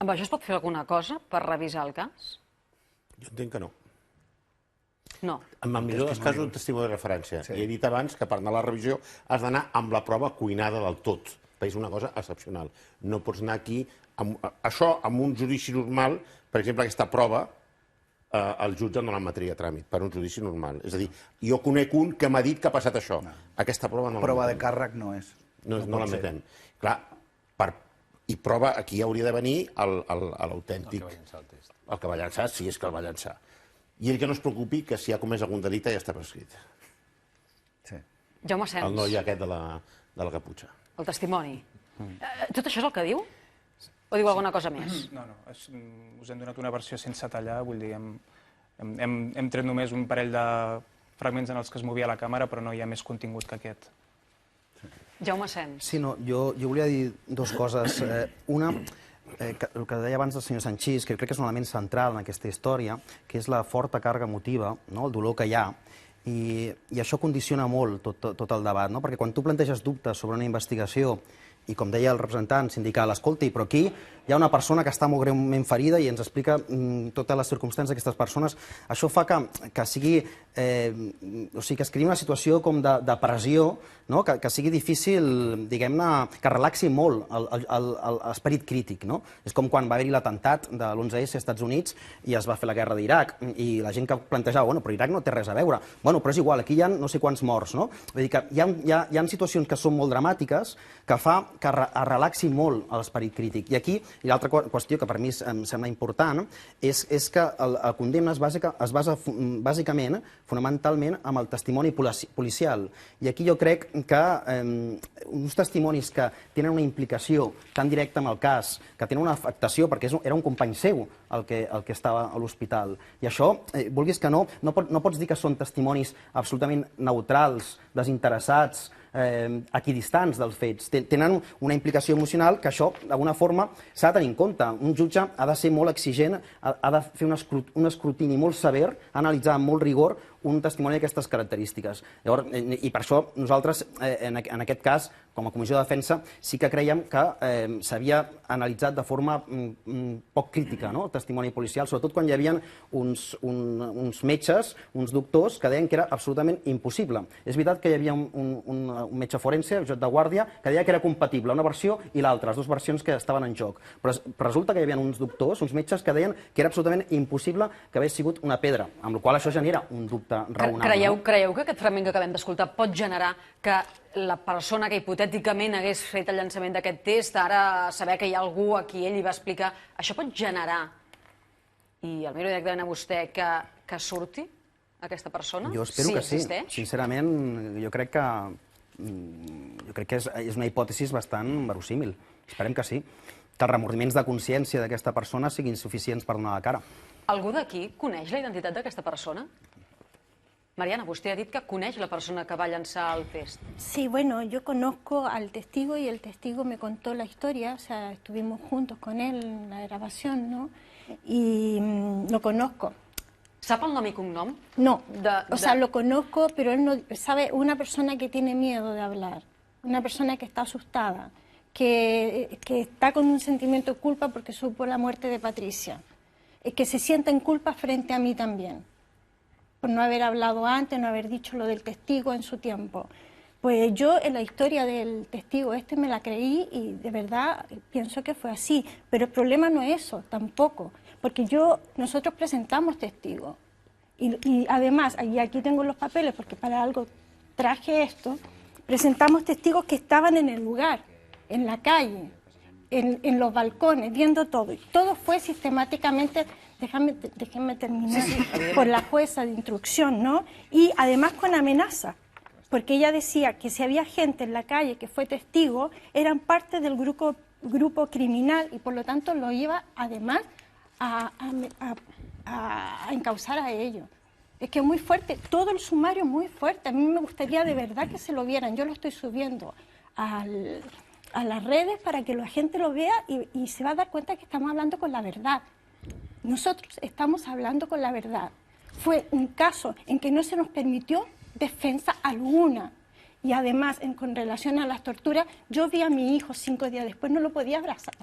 Amb això es pot fer alguna cosa per revisar el cas? Jo entenc que no. No. En el millor dels casos, un testimoni de referència. Sí. I he dit abans que per anar a la revisió has d'anar amb la prova cuinada del tot. És una cosa excepcional. No pots anar aquí... Això, amb un judici normal, per exemple, aquesta prova, el jutge no l'admetria a tràmit, per un judici normal. És a dir, jo conec un que m'ha dit que ha passat això. No. Aquesta prova no l'admetem. Prova de càrrec no és. No l'admetem. Clar, i prova, aquí hauria de venir l'autèntic. El que va llançar, si és que el va llançar. I ell que no es preocupi que si ha comès algun delicte ja està prescrit. Sí. Jaume Sens. El noi aquest de la caputxa. El testimoni. Tot això és el que diu? O diu alguna cosa més? No, us hem donat una versió sense tallar, vull dir, hem tret només un parell de fragments en els que es movia la càmera, però no hi ha més contingut que aquest. Jaume Sens. Sí, no, jo volia dir 2 coses. Una, el que deia abans el senyor Sanchís, que crec que és un element central en aquesta història, que és la forta càrrega emotiva, no? El dolor que hi ha, i això condiciona molt tot el debat, no? Perquè quan tu planteges dubtes sobre una investigació i, com deia el representant sindical, escolti, però aquí hi ha una persona que està molt greument ferida i ens explica totes les circumstàncies d'aquestes persones, això fa que sigui... o sigui, que es creï una situació com de pressió, no? Que sigui difícil, diguem-ne, que relaxi molt l'esperit crític, no? És com quan va haver-hi l'atemptat de l'11S als Estats Units i es va fer la guerra d'Iraq i la gent que plantejava, bueno, però Iraq no té res a veure. Bueno, però és igual, aquí hi ha no sé quants morts, no? Vull dir que hi ha situacions que són molt dramàtiques que fa que es relaxi molt l'esperit crític. I aquí, i l'altra qüestió que per mi em sembla important, és que el condemna es basa bàsicament, fonamentalment, amb el testimoni policial. I aquí jo crec que uns testimonis que tenen una implicació tan directa amb el cas, que tenen una afectació, perquè era un company seu el que estava a l'hospital. I això, vulguis que no pots dir que són testimonis absolutament neutrals, desinteressats, equidistants dels fets. Tenen una implicació emocional que això, d'alguna forma, s'ha de tenir en compte. Un jutge ha de ser molt exigent, ha de fer un escrutini molt sever, analitzar amb molt rigor un testimoni d'aquestes característiques. Llavors, i per això nosaltres, en aquest cas, com a Comissió de Defensa, sí que creiem que s'havia analitzat de forma poc crítica el testimoni policial, sobretot quan hi havia uns metges, uns doctors, que deien que era absolutament impossible. És veritat que hi havia un metge forense, el Jot de Guàrdia, que deia que era compatible una versió i l'altra, les 2 versions que estaven en joc. Però resulta que hi havia uns doctors, uns metges, que deien que era absolutament impossible que hagués sigut una pedra, amb la qual cosa això genera un dubte raonable. Creieu que aquest fragment que acabem d'escoltar pot generar que la persona que hipotèticament hagués fet el llançament d'aquest test, ara saber que hi ha algú a qui ell li va explicar, això pot generar, i el miro directament a vostè, que surti aquesta persona? Jo espero que sí. Sincerament, jo crec que és una hipòtesi bastant verosímil. Esperem que sí. Que els remordiments de consciència d'aquesta persona siguin suficients per donar la cara. Algú d'aquí coneix la identitat d'aquesta persona? Mariana, vostè ha dit que coneix la persona que va llançar el test. Sí, bueno, yo conozco al testigo y el testigo me contó la historia, o sea, estuvimos juntos con él en la grabación, ¿no? Y lo conozco. ¿Sap el nom i cognom? No, o sea, lo conozco, pero él no sabe, una persona que tiene miedo de hablar, una persona que está asustada, que está con un sentimiento de culpa porque supo la muerte de Patricia, que se sienta en culpa frente a mí también, por no haber hablado antes, no haber dicho lo del testigo en su tiempo. Pues yo en la historia del testigo me la creí y de verdad pienso que fue así, pero el problema no es eso tampoco, porque nosotros presentamos testigos y además, y aquí tengo los papeles porque para algo traje esto, presentamos testigos que estaban en el lugar, en la calle, en los balcones, viendo todo, y todo fue sistemáticamente, déjenme terminar, por la jueza de instrucción, ¿no? Y además con amenaza. Porque ella decía que si había gente en la calle que fue testigo, eran parte del grupo criminal y por lo tanto lo iba además a encausar a ellos. Es que es muy fuerte, todo el sumario es muy fuerte. A mí me gustaría de verdad que se lo vieran. Yo lo estoy subiendo a las redes para que la gente lo vea y se va a dar cuenta que estamos hablando con la verdad. Nosotros estamos hablando con la verdad. Fue un caso en que no se nos permitió defensa alguna. Y además, con relación a las torturas, yo vi a mi hijo 5 días después, no lo podía abrazar.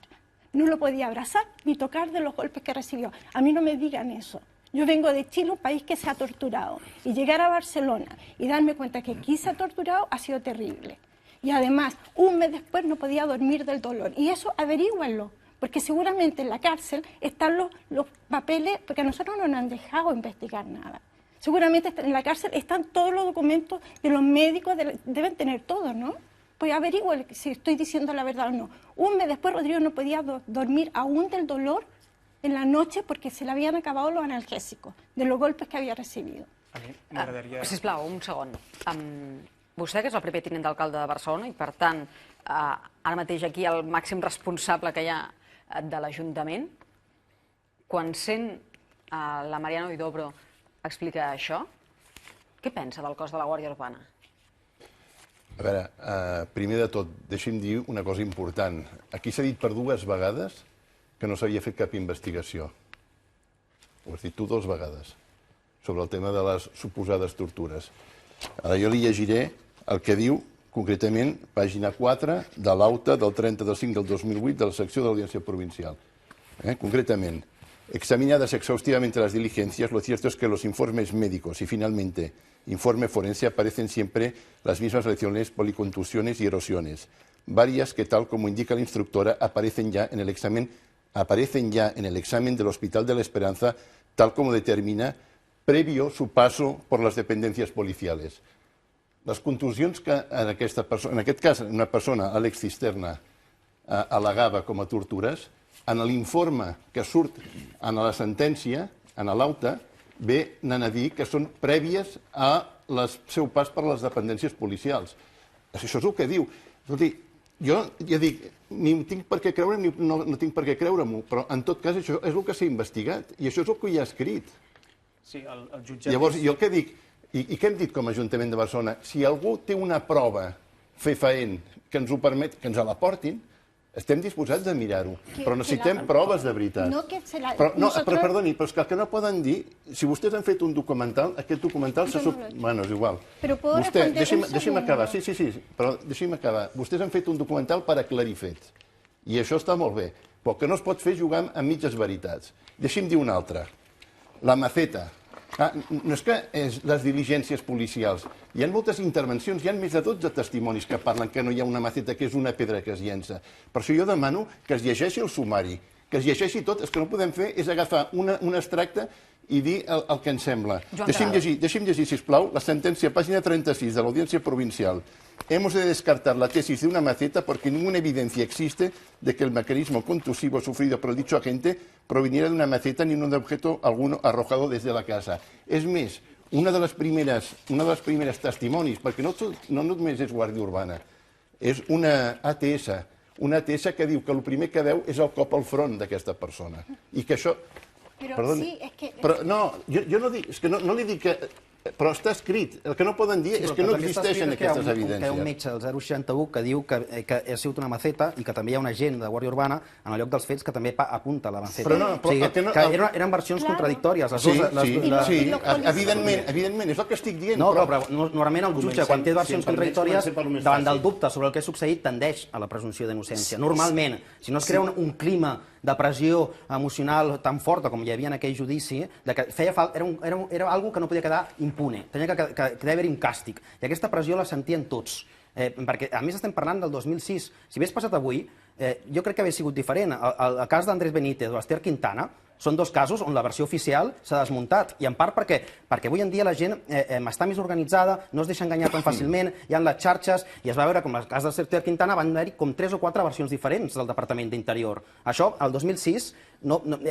No lo podía abrazar ni tocar de los golpes que recibió. A mí no me digan eso. Yo vengo de Chile, un país que se ha torturado. Y llegar a Barcelona y darme cuenta que aquí se ha torturado ha sido terrible. Y además, un mes después no podía dormir del dolor. Y eso averíguenlo, porque seguramente en la cárcel están los papeles, porque a nosotros no nos han dejado investigar nada. Seguramente en la cárcel están todos los documentos de los médicos, deben tener todos, ¿no? Pues averigüen si estoy diciendo la verdad o no. Un mes después Rodrigo no podía dormir aún del dolor en la noche porque se le habían acabado los analgésicos, de los golpes que había recibido. A mi m'agradaria... Sisplau, un segon. Vostè, que és el primer tinent d'alcalde de Barcelona i, per tant, ara mateix aquí el màxim responsable que hi ha de l'Ajuntament, quan sent la Mariano Huidobro explica això, què pensa del cos de la Guàrdia Urbana? A veure, primer de tot, deixi'm dir una cosa important. Aquí s'ha dit per 2 vegades que no s'havia fet cap investigació. Ho has dit tu 2 vegades, sobre el tema de les suposades tortures. Ara jo li llegiré el que diu, concretament, pàgina 4 de l'auta del 30 de 5 del 2008 de la secció de l'Audiència Provincial. Concretament, examinadas exhaustivamente las diligencias, lo cierto es que los informes médicos y finalmente informe forense aparecen siempre las mismas lesiones, policontusiones y erosiones, varias que, tal como indica la instructora, aparecen ya en el examen del Hospital de la Esperanza, tal como determina previo su paso por las dependencias policiales. Les contusions que en aquest cas una persona, Àlex Cisterna, al·legava com a tortures, en l'informe que surt en la sentència, en l'auta, ve anant a dir que són prèvies al seu pas per les dependències policials. Això és el que diu. Escolti, jo ja dic, ni tinc per què creure'm ni no tinc per què creure-m'ho, però en tot cas això és el que s'ha investigat i això és el que hi ha escrit. Sí, el jutjat... Llavors, jo què dic? I què hem dit com a Ajuntament de Barcelona? Si algú té una prova fefaent que ens ho permet, que ens la portin, estem disposats a mirar-ho, però necessitem proves de veritat. Però perdoni, però és que el que no poden dir, si vostès han fet un documental, aquest documental... Bueno, és igual. Deixi'm acabar, sí, però deixi'm acabar. Vostès han fet un documental per aclarir fets, i això està molt bé, però que no es pot fer jugar amb mitges veritats. Deixi'm dir una altra. La maceta. No és que les diligències policials. Hi ha moltes intervencions, hi ha més de 12 testimonis que parlen que no hi ha una maceta, que és una pedra que es llença. Per això jo demano que es llegeixi el sumari, que es llegeixi tot. El que no podem fer és agafar un extracte i dir el que ens sembla. Deixi'm llegir, sisplau, la sentència, pàgina 36 de l'Audiència Provincial. Hemos de descartar la tesis de una maceta porque ninguna evidencia existe de que el mecanismo contusivo sufrido por el dicho agente proviniera de una maceta ni de objeto alguno arrojado desde la casa. És més, una de les primeres testimonis, perquè no només és Guàrdia Urbana, és una ATS que diu que el primer que veu és el cop al front d'aquesta persona. I que això... Però sí, és que... Però no, jo no dic, és que no li dic que... Però està escrit. El que no poden dir és que no existeixen aquestes evidències. Que hi ha un metge del 061 que diu que ha sigut una maceta i que també hi ha un agent de Guàrdia Urbana en el lloc dels fets que també apunta la maceta. O sigui, que eren versions contradictòries. Sí, evidentment, és el que estic dient. No, però normalment el jutge, quan té versions contradictòries, davant del dubte sobre el que ha succeït, tendeix a la presumpció d'innocència. Normalment, si no es crea un clima de pressió emocional tan forta com hi havia en aquell judici, que era algo que no podia quedar impune, tenia que haver-hi un càstig. I aquesta pressió la sentien tots. Perquè, a més, estem parlant del 2006. Si hagués passat avui, jo crec que hauria sigut diferent. El cas d'Andrés Benítez o l'Ester Quintana són dos casos on la versió oficial s'ha desmuntat. I en part perquè avui en dia la gent està més organitzada, no es deixa enganyar tan fàcilment, hi ha les xarxes, i es va veure com el cas d'Ester Quintana van haver-hi com 3 o 4 versions diferents del Departament d'Interior. Això, el 2006,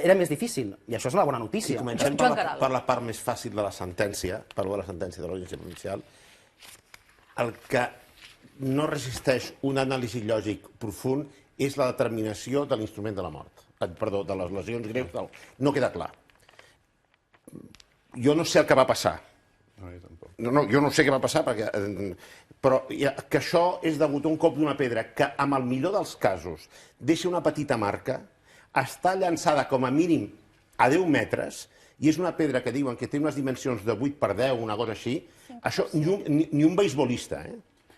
era més difícil, i això és una bona notícia. Si comencem per la part més fàcil de la sentència, per la sentència de l'Audiència Provincial, el que no resisteix un anàlisi lògic profund és la determinació de l'instrument de la mort. Perdó, de les lesions greus. No queda clar. Jo no sé el que va passar. Jo no sé què va passar, però que això és degut a un cop d'una pedra que, amb el millor dels casos, deixa una petita marca, està llançada com a mínim a 10 metres, i és una pedra que diuen que té unes dimensions de 8x10, una cosa així, això ni un beisbolista,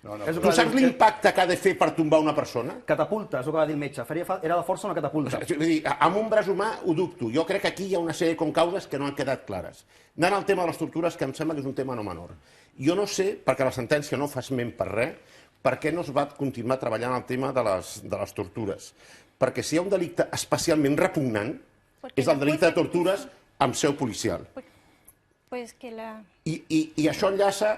Tu saps l'impacte que ha de fer per tombar una persona? Catapulta, és el que va dir el metge. Era la força una catapulta. Amb un braç humà ho dubto. Jo crec que aquí hi ha una sèrie de concauses que no han quedat clares. Anant al tema de les tortures, que em sembla que és un tema no menor. Jo no sé, perquè la sentència no fa esment per res, per què no es va continuar treballant el tema de les tortures. Perquè si hi ha un delicte especialment repugnant, és el delicte de tortures amb seu policial. I això enllaça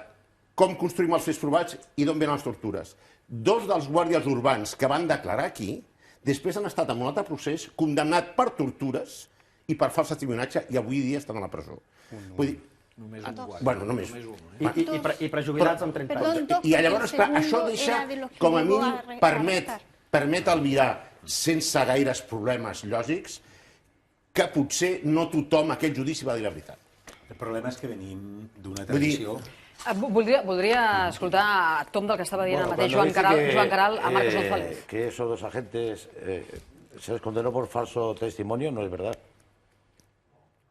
com construïm els fets provats i d'on venen les tortures. 2 dels guàrdies urbans que van declarar aquí, després han estat en un altre procés condemnat per tortures i per fals testimoniatge i avui dia estan a la presó. Vull dir, només un guàrdia. Bueno, només. I prejubilats amb 30 anys. I llavors, clar, això deixa, com a mínim, permet albirar, sense gaires problemes lògics, que potser no tothom a aquell judici va dir la veritat. El problema és que venim d'una tradició... Voldria escoltar Tom del que estava dient el mateix Joan Caral a Marcos González. Que esos 2 agentes se les condenó por falso testimonio, no es verdad.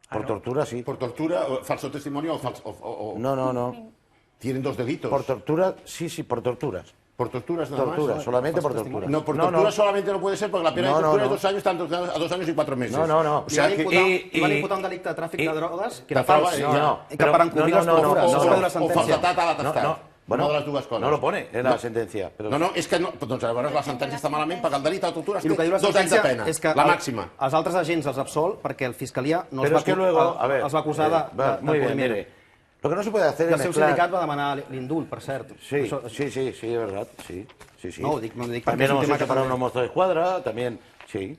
Por tortura, sí. ¿Por tortura, falso testimonio o falso...? No. Tienen 2 delitos. Por tortura, sí, por torturas. ¿Por torturas nada más? Torturas, solamente por torturas. No, por tortura solamente no puede ser porque la pena de tortura es 2 años, están a 2 años y 4 meses. No. O sigui, van imputar un delicte de tràfic de drogues que era fals. Que per encobrir les tortures. O falsetat a l'atestat. Bueno, una de les dues coses. No lo pone en la sentencia. No, és que no. Doncs llavors la sentència està malament perquè el delicte de tortura té 2 anys de pena, la màxima. Els altres agents els absol perquè el Fiscalia no els va acusar de cohibiment. Lo que no se puede hacer es mezclar... El seu sindicat va demanar l'indult, per cert. Sí, es verdad, sí. No, dic también hemos hecho para unos mozos de escuadra, también, sí.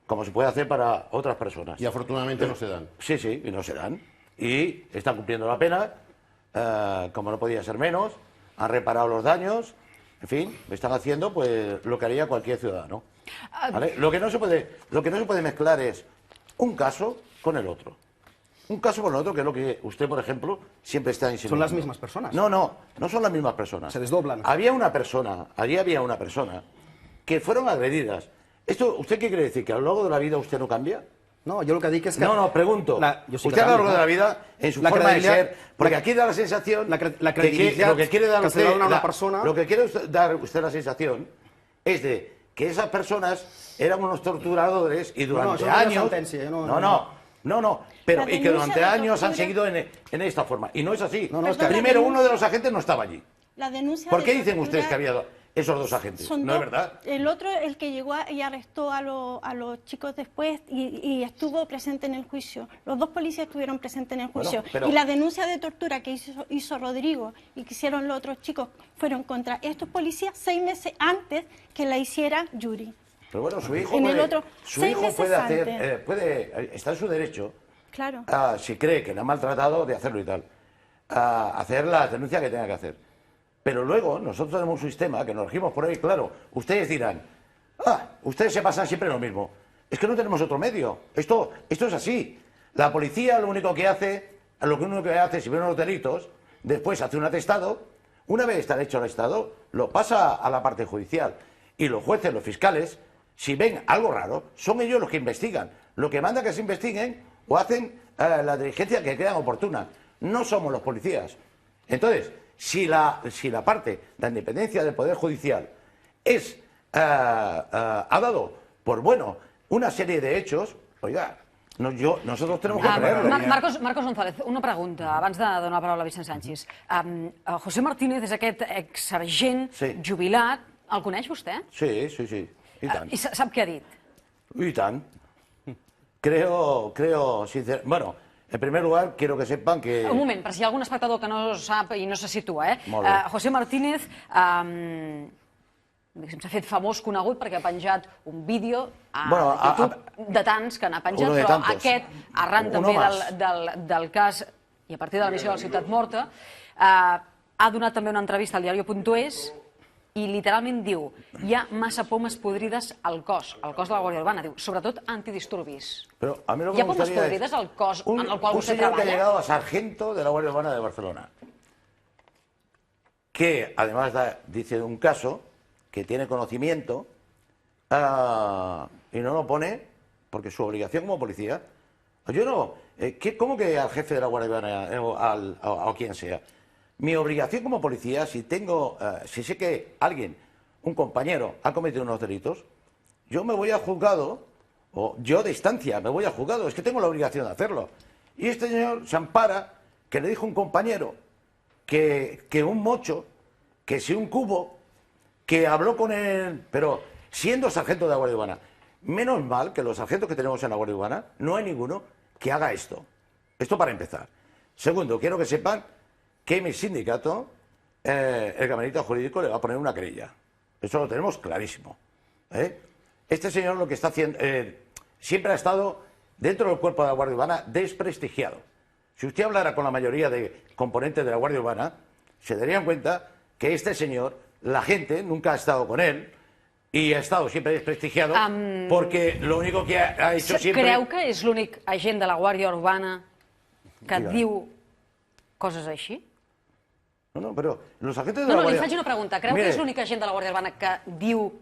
Como se puede hacer para otras personas. Y afortunadamente no se dan. Sí, y no se dan. Y están cumpliendo la pena, como no podía ser menos, han reparado los daños, en fin, están haciendo pues lo que haría cualquier ciudadano. ¿Vale? Lo que no se puede mezclar es un caso con el otro. Un caso con el otro, que es lo que usted, por ejemplo, siempre está insinuando. ¿Son las mismas personas? No son las mismas personas. Se desdoblan. Allí había una persona que fueron agredidas. ¿Usted qué quiere decir? ¿Que a lo largo de la vida usted no cambia? No, yo lo que digo es que... No, pregunto. Usted a lo largo de la vida, en su forma de ser... Porque aquí da la sensación... La credibilidad lo que quiere dar usted a una persona... Lo que quiere dar usted la sensación es de que esas personas eran unos torturadores y durante años... Pero y que durante años han seguido en esta forma. Y no es así. Primero, uno de los agentes no estaba allí. ¿Por qué dicen ustedes que había esos 2 agentes? No es verdad. El otro, el que llegó y arrestó a los chicos después y estuvo presente en el juicio. Los 2 policías estuvieron presentes en el juicio. Y la denuncia de tortura que hizo Rodrigo y que hicieron los otros chicos fueron contra estos policías 6 meses antes que la hiciera Yuri. Pero bueno, su hijo está en su derecho, claro, si cree que le ha maltratado, de hacerlo y tal, a hacer la denuncia que tenga que hacer. Pero luego nosotros tenemos un sistema que nos regimos por ahí, claro. Ustedes dirán, ustedes se pasan siempre lo mismo. Es que no tenemos otro medio. Esto es así. La policía lo único que hace lo único que hace, si ve unos delitos, después hace un atestado, una vez está hecho el atestado, lo pasa a la parte judicial. Y los jueces, los fiscales, si ven algo raro, son ellos los que investigan. Lo que manda que se investiguen o hacen la diligencia que crean oportuna. No somos los policías. Entonces, si la parte, la independencia del Poder Judicial ha dado por bueno una serie de hechos, oiga, nosotros tenemos que creerlo. Marcos González, una pregunta, abans de donar la paraula a Vicent Sanchis. José Martínez és aquest exsergent jubilat. El coneix vostè? Sí, i tant. I sap què ha dit? Y tan. Creo sinceramente. Bueno, en primer lugar, quiero que sepan que... Un moment, per si hi ha algun espectador que no sap i no se situa, José Martínez s'ha fet famós, conegut, perquè ha penjat un vídeo a YouTube de tants que n'ha penjat, però aquest, arran també del cas i a partir de la missió de la Ciutat Morta, ha donat també una entrevista al diario.es i literalment diu: hi ha massa pomes podrides al cos de la Guàrdia Urbana, diu, sobretot antidisturbis. Hi ha pomes podrides al cos en el qual vostè treballa? Un señor que ha llegado a sargento de la Guardia Urbana de Barcelona, que además dice de un caso que tiene conocimiento y no lo pone porque su obligación como policía. Yo no, ¿cómo que al jefe de la Guardia Urbana o a quien sea? Mi obligación como policía, si sé que alguien, un compañero, ha cometido unos delitos, yo me voy al juzgado, o yo de instancia me voy al juzgado, es que tengo la obligación de hacerlo. Y este señor se ampara que le dijo un compañero que un mocho, que si un cubo, que habló con él, pero siendo sargento de la Guardia Urbana. Menos mal que los sargentos que tenemos en la Guardia Urbana, no hay ninguno que haga esto. Esto para empezar. Segundo, quiero que sepan que mi sindicato, el gabinete jurídico, le va a poner una querella. Eso lo tenemos clarísimo. Este señor lo que está haciendo, siempre ha estado dentro del cuerpo de la Guardia Urbana desprestigiado. Si usted hablara con la mayoría de componentes de la Guardia Urbana, se darían cuenta que este señor, la gente nunca ha estado con él y ha estado siempre desprestigiado porque lo único que ha hecho siempre... Creu que és l'únic agent de la Guàrdia Urbana que diu coses així? No, pero los agentes de la Guardia... Li faig una pregunta. Creu que és l'únic agent de la Guàrdia Urbana que diu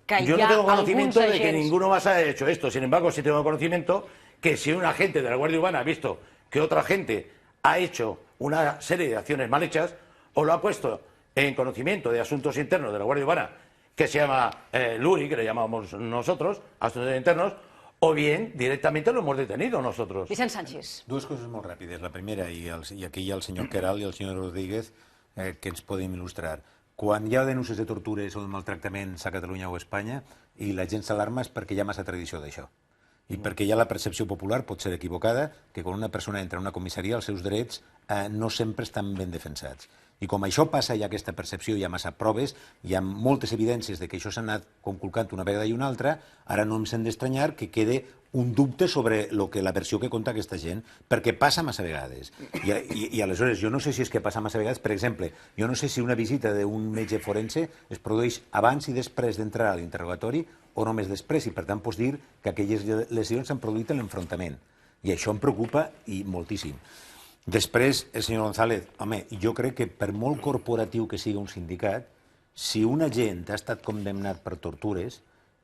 que hi ha alguns agents... Yo no tengo conocimiento de que ninguno más haya hecho esto. Sin embargo, sí tengo conocimiento que si un agente de la Guardia Urbana ha visto que otra gente ha hecho una serie de acciones mal hechas o lo ha puesto en conocimiento de asuntos internos de la Guardia Urbana, que se llama LURI, que le llamamos nosotros, asuntos internos, o bien directamente lo hemos detenido nosotros. Vicent Sanchis. Dues coses molt ràpides. La primera, i aquí hi ha el senyor Queralt i el senyor Rodríguez, que ens podem il·lustrar. Quan hi ha denúncies de tortures o de maltractaments a Catalunya o a Espanya i la gent s'alarma és perquè hi ha massa tradició d'això. I perquè hi ha la percepció popular, pot ser equivocada, que quan una persona entra en una comissaria els seus drets no sempre estan ben defensats. I com això passa, hi ha aquesta percepció, hi ha massa proves, hi ha moltes evidències de que això s'ha anat conculcant una vegada i una altra, ara no ens hem d'estranyar que quede un dubte sobre la versió que conta aquesta gent, perquè passa massa vegades. I aleshores, jo no sé si és que passa massa vegades, per exemple, jo no sé si una visita d'un metge forense es produeix abans i després d'entrar a l'interrogatori o només després, i per tant pots dir que aquelles lesions s'han produït en l'enfrontament. I això em preocupa i moltíssim. Després, el senyor González, home, jo crec que per molt corporatiu que sigui un sindicat, si un agent ha estat condemnat per tortures,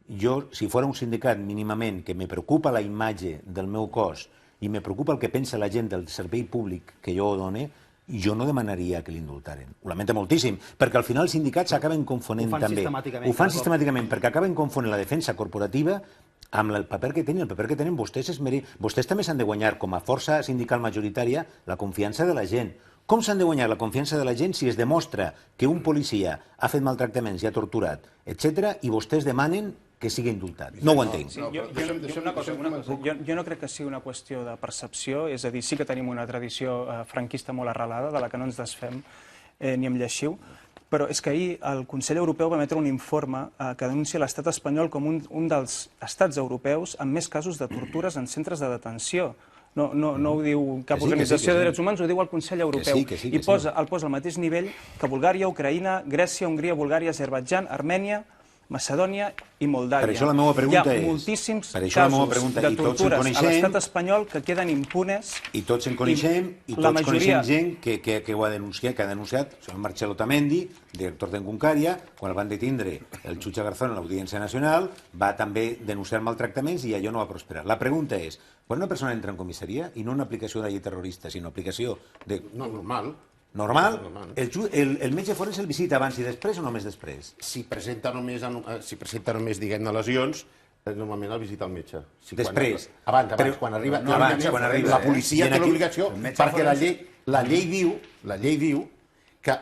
jo, si fos un sindicat mínimament que me preocupa la imatge del meu cos i me preocupa el que pensa la gent del servei públic que jo done, jo no demanaria que l'indultaren. Ho lamento moltíssim, perquè al final els sindicats s'acaben confonent també. Ho fan sistemàticament, perquè acaben confonent la defensa corporativa amb el paper que tenen. El paper que tenen vostès també s'han de guanyar com a força sindical majoritària la confiança de la gent. Com s'han de guanyar la confiança de la gent si es demostra que un policia ha fet maltractaments i ha torturat, etc., i vostès demanen que sigui indultat? No ho entenc. Jo no crec que sigui una qüestió de percepció, és a dir, sí que tenim una tradició franquista molt arrelada, de la que no ens desfem ni em lleixiu, però és que ahir el Consell Europeu va emetre un informe que denuncia l'estat espanyol com un dels estats europeus amb més casos de tortures en centres de detenció. No ho diu cap organització de drets humans, ho diu el Consell Europeu. I el posa al mateix nivell que Bulgària, Ucraïna, Grècia, Hongria, Bulgària, Azerbaidjan, Armènia, Macedònia i Moldàvia. Per això la meva pregunta és... Hi ha moltíssims casos de tortures a l'estat espanyol que queden impunes. I tots en coneixem, i tots coneixem gent que ho ha denunciat, el senyor Marcelo Tamendi, director d'Encuncaria, quan el van detindre el jutge Garzón a l'Audiència Nacional, va també denunciar maltractaments i allò no va prosperar. La pregunta és, quan una persona entra en comissaria, i no una aplicació de la llei terrorista, sinó aplicació de... No, normal. Normal? El metge forense el visita abans i després o només després? Si presenta només, diguem-ne, lesions, normalment el visita el metge. Després? Abans, quan arriba. La policia té l'obligació, perquè la llei diu que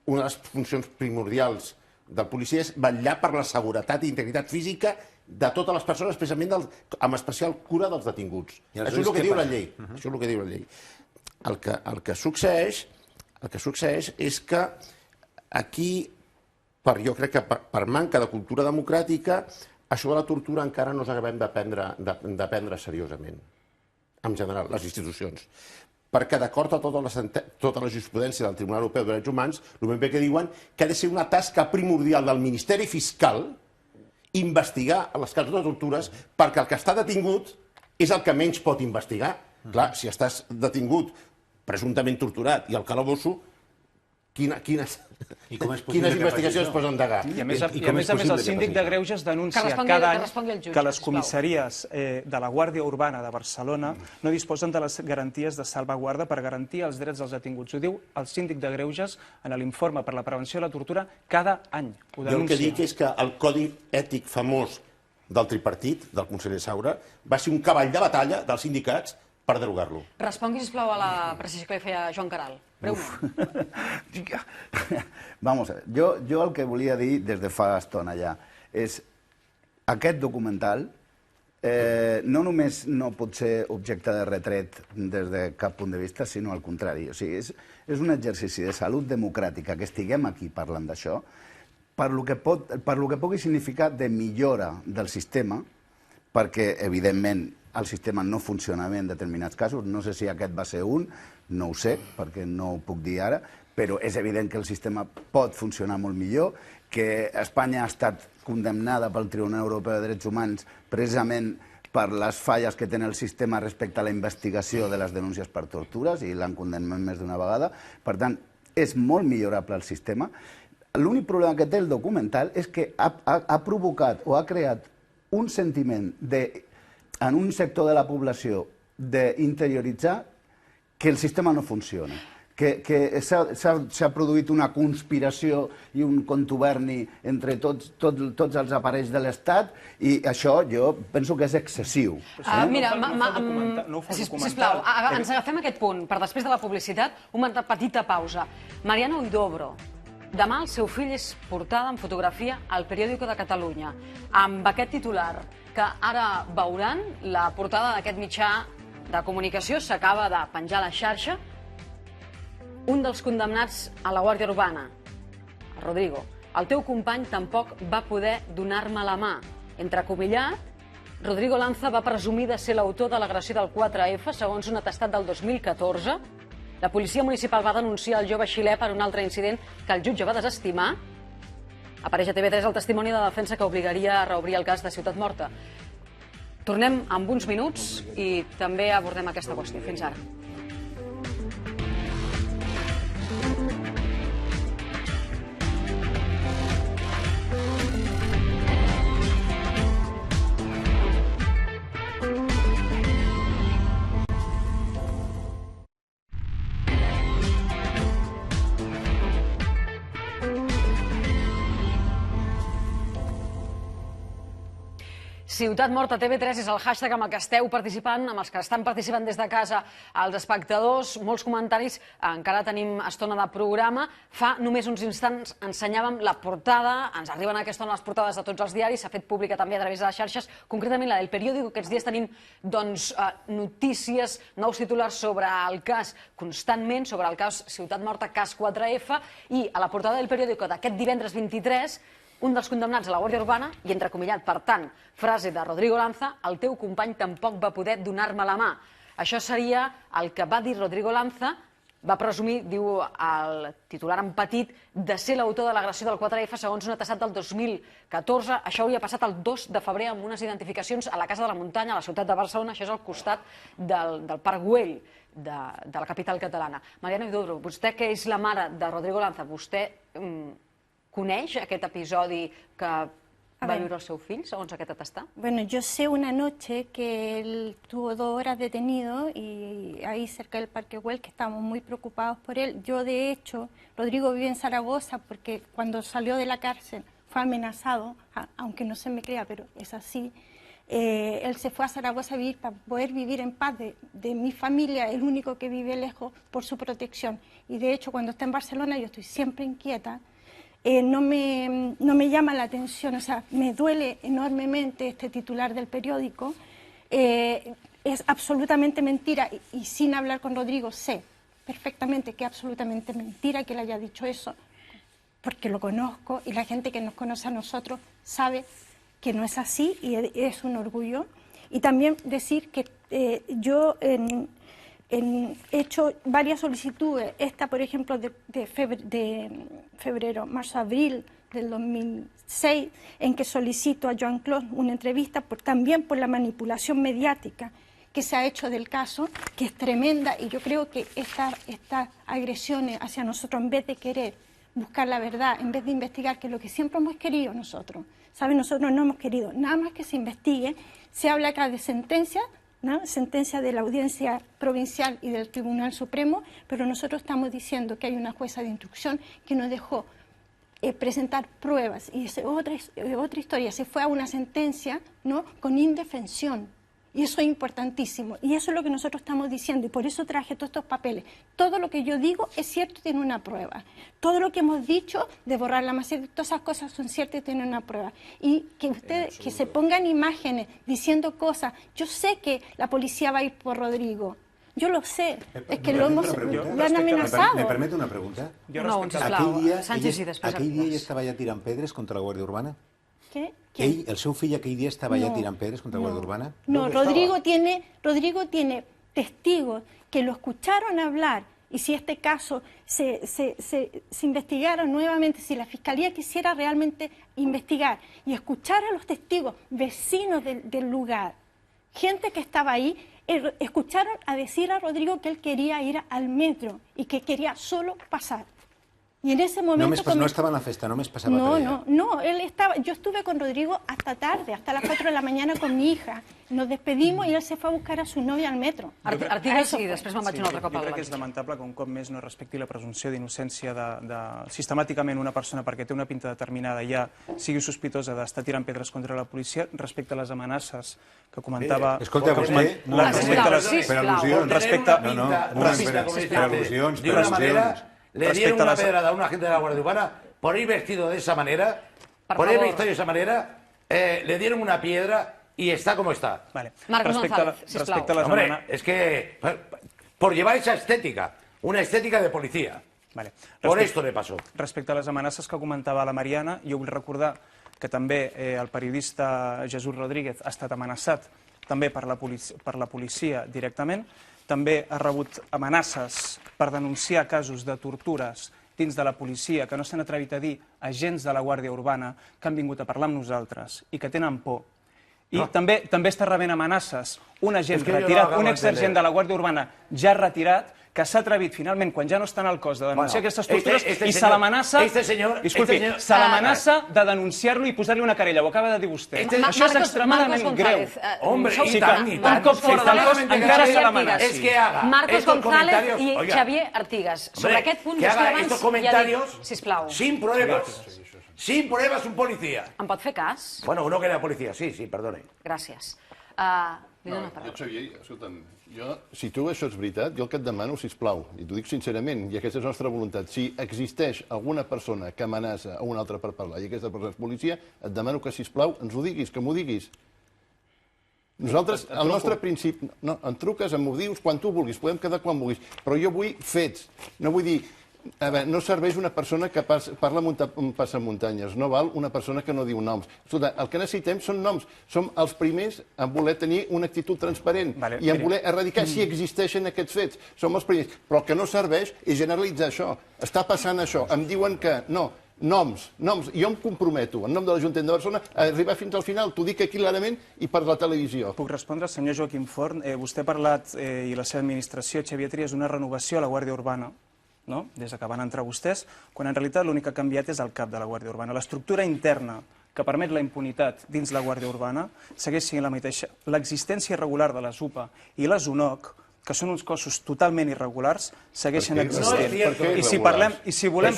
una de les funcions primordials del policia és vetllar per la seguretat i integritat física de totes les persones, especialment amb especial cura dels detinguts. Això és el que diu la llei. Això és el que diu la llei. El que succeeix és que aquí, jo crec que per manca de cultura democràtica, això de la tortura encara no s'acabem d'aprendre seriosament, en general, les institucions. Perquè d'acord a tota la jurisprudència del Tribunal Europeu de Drets Humans, el bé que diuen que ha de ser una tasca primordial del Ministeri Fiscal investigar els casos de tortures, perquè el que està detingut és el que menys pot investigar. Clar, si estàs detingut presumptament torturat i al calabosso, quines investigacions es poden endegar? I a més, el síndic de Greuges denuncia cada any que les comissaries de la Guàrdia Urbana de Barcelona no disposen de les garanties de salvaguarda per garantir els drets dels detinguts. Ho diu el síndic de Greuges en l'informe per la prevenció de la tortura cada any. Jo el que dic és que el codi ètic famós del tripartit, del conseller Saura, va ser un cavall de batalla dels sindicats per derogar-lo. Respongui, sisplau, a la precisió que li feia Joan Caral. Vamos a ver, jo el que volia dir des de fa estona ja és aquest documental no només no pot ser objecte de retret des de cap punt de vista, sinó al contrari. O sigui, és un exercici de salut democràtica que estiguem aquí parlant d'això per lo que pugui significar de millora del sistema, perquè, evidentment, el sistema no funciona bé en determinats casos. No sé si aquest va ser un, no ho sé, perquè no ho puc dir ara, però és evident que el sistema pot funcionar molt millor, que Espanya ha estat condemnada pel Tribunal Europeu de Drets Humans precisament per les falles que té el sistema respecte a la investigació de les denúncies per tortures, i l'han condemnat més d'una vegada. Per tant, és molt millorable el sistema. L'únic problema que té el documental és que ha provocat o ha creat un sentiment en un sector de la població d'interioritzar que el sistema no funciona, que s'ha produït una conspiració i un contuberni entre tots els aparells de l'Estat, i això jo penso que és excessiu. Mira, sisplau, ens agafem aquest punt per després de la publicitat, una petita pausa. Mariano Huidobro. Demà el seu fill és portada en fotografia al Periódico de Catalunya, amb aquest titular, que ara veuran. La portada d'aquest mitjà de comunicació s'acaba de penjar a la xarxa. Un dels condemnats a la Guàrdia Urbana, Rodrigo, el teu company tampoc va poder donar-me la mà. Entrecomillat, Rodrigo Lanza va presumir de ser l'autor de l'agressió del 4F, segons un atestat del 2014. La policia municipal va denunciar el jove xilè per un altre incident que el jutge va desestimar. Apareix a TV3 el testimoni de defensa que obligaria a reobrir el cas de Ciutat Morta. Tornem en uns minuts i també abordem aquesta qüestió. Fins ara. Ciutat Morta TV3 és el hashtag amb el que esteu participant, amb els que estan participant des de casa els espectadors. Molts comentaris, encara tenim estona de programa. Fa només uns instants ensenyàvem la portada, ens arriben a aquesta estona les portades de tots els diaris, s'ha fet pública també a través de les xarxes, concretament la del Periódico. Aquests dies tenim notícies, nous titulars sobre el cas constantment, sobre el cas Ciutat Morta, cas 4F, i a la portada del Periódico d'aquest divendres 23, un dels condemnats a la Guàrdia Urbana, i entrecomillat, per tant, frase de Rodrigo Lanza, el teu company tampoc va poder donar-me la mà. Això seria el que va dir Rodrigo Lanza va presumir, diu el titular en petit, de ser l'autor de l'agressió del 4F segons un atestat del 2014. Això hauria passat el 2 de febrer amb unes identificacions a la Casa de la Muntanya, a la ciutat de Barcelona. Això és al costat del Parc Güell, de la capital catalana. Mariana Huidobro, vostè que és la mare de Rodrigo Lanza, vostè coneix aquest episodi que va viure el seu fill, segons aquest atestat? Bueno, yo sé una noche que él tuvo 2 horas detenido y ahí cerca del Parque Güell, que estábamos muy preocupados por él. Yo, de hecho, Rodrigo vive en Zaragoza porque cuando salió de la cárcel fue amenazado, aunque no se me crea, pero es así. Él se fue a Zaragoza a vivir para poder vivir en paz de mi familia, el único que vive lejos, por su protección. Y de hecho, cuando está en Barcelona, yo estoy siempre inquieta. No me llama la atención, o sea, me duele enormemente este titular del periódico. Es absolutamente mentira y sin hablar con Rodrigo sé perfectamente que es absolutamente mentira que él haya dicho eso, porque lo conozco y la gente que nos conoce a nosotros sabe que no es así y es un orgullo. Y también decir que yo he hecho varias solicitudes, esta por ejemplo de febrero, marzo, abril del 2006, en que solicito a Joan Clos una entrevista también por la manipulación mediática que se ha hecho del caso, que es tremenda, y yo creo que estas agresiones hacia nosotros, en vez de querer buscar la verdad, en vez de investigar, que es lo que siempre hemos querido nosotros, ¿saben? Nosotros no hemos querido nada más que se investigue. Se habla acá de sentencias, ¿no? Sentencia de la Audiencia Provincial y del Tribunal Supremo, pero nosotros estamos diciendo que hay una jueza de instrucción que nos dejó presentar pruebas, y es otra historia. Se fue a una sentencia, ¿no?, con indefensión, y eso es importantísimo, y eso es lo que nosotros estamos diciendo, y por eso traje todos estos papeles. Todo lo que yo digo es cierto y tiene una prueba. Todo lo que hemos dicho de borrar la masa, todas esas cosas son ciertas y tienen una prueba. Y que ustedes, que se pongan imágenes diciendo cosas. Yo sé que la policía va a ir por Rodrigo. Yo lo sé. Es que lo han amenazado. ¿Me permite una pregunta? No, sisplau. Sánchez i després... Aquell dia ell estava ja tirant pedres contra la Guàrdia Urbana? Què? Ell, el seu fill, aquell dia estava ja tirant pedres contra la Guàrdia Urbana? No, Rodrigo tiene testigos que lo escucharon hablar, y si este caso se investigara nuevamente, si la Fiscalía quisiera realmente investigar y escuchar a los testigos, vecinos del lugar, gente que estaba ahí, escucharon a decir a Rodrigo que él quería ir al metro y que quería solo pasar. Y en ese momento... No estaba en la festa, només passava per allà. No, él estaba... Yo estuve con Rodrigo hasta tarde, hasta las 4 de la mañana con mi hija. Nos despedimos y él se fue a buscar a su novia al metro. Artigas i després me'n vaig un altre cop a Jo crec que és lamentable que un cop més no respecti la presumpció d'innocència sistemàticament una persona perquè té una pinta determinada ja sigui sospitosa d'estar tirant pedres contra la policia respecte a les amenaces que comentava... Escolta, vostè... Per al·lusions. Le dieron una pedrada a un agente de la Guardia Urbana por ir vestido de esa manera, por ir vestido de esa manera, le dieron una piedra y está como está. Vale. Marcos González, sisplau. Hombre, es que por llevar esa estética, una estética de policía. Vale. Por esto le pasó. Respecte a les amenaces que comentava la Mariana, jo vull recordar que també el periodista Jesús Rodríguez ha estat amenaçat també per la policia directament. També ha rebut amenaces per denunciar casos de tortures dins de la policia que no s'han atrevit a dir agents de la Guàrdia Urbana que han vingut a parlar amb nosaltres i que tenen por. I també està rebent amenaces un agent retirat, un exagent de la Guàrdia Urbana ja retirat, que s'ha atrevit finalment, quan ja no està en el cos, de denunciar aquestes tortures i se l'amenaça... Disculpi, se l'amenaça de denunciar-lo i posar-li una querella. Ho acaba de dir vostè. Això és extremadament greu. Hombre, i tant. Un cop fora del cos encara se l'amenaci. Marcos González i Xavier Artigas. Sobre aquest punt, que haga estos comentarios sin pruebas. Sí. Sin pruebas un policía. Em pot fer cas? Bueno, uno que era policía, sí, perdone. Gràcies. Li dono la paraula. Xavier, escolta'm, si tu això és veritat, jo el que et demano, sisplau, i t'ho dic sincerament, i aquesta és la nostra voluntat, si existeix alguna persona que amenaça a una altra per parlar i aquesta persona és policia, et demano que, sisplau, ens ho diguis, que m'ho diguis. Nosaltres, el nostre principi... No, em truques, em ho dius quan tu vulguis, podem quedar quan vulguis, però jo vull fets, no vull dir A veure, no serveix una persona que parla un passamuntanyes, no val una persona que no diu noms. Escolta, el que necessitem són noms. Som els primers en voler tenir una actitud transparent i en voler erradicar si existeixen aquests fets. Som els primers. Però el que no serveix és generalitzar això. Està passant això. Em diuen que no. Noms. Jo em comprometo, en nom de l'Ajuntament de Barcelona, a arribar fins al final. T'ho dic aquí clarament i per la televisió. Puc respondre, senyor Joaquim Forn. Vostè ha parlat, i la seva administració, Xavier Trias, d'una renovació a la Guàrdia Urbana, des que van entrar vostès, quan en realitat l'únic que ha canviat és el cap de la Guàrdia Urbana. L'estructura interna que permet la impunitat dins la Guàrdia Urbana segueix sent la mateixa. L'existència irregular de les UPA i les UNOC, que són uns cossos totalment irregulars, segueixen existint. I si volem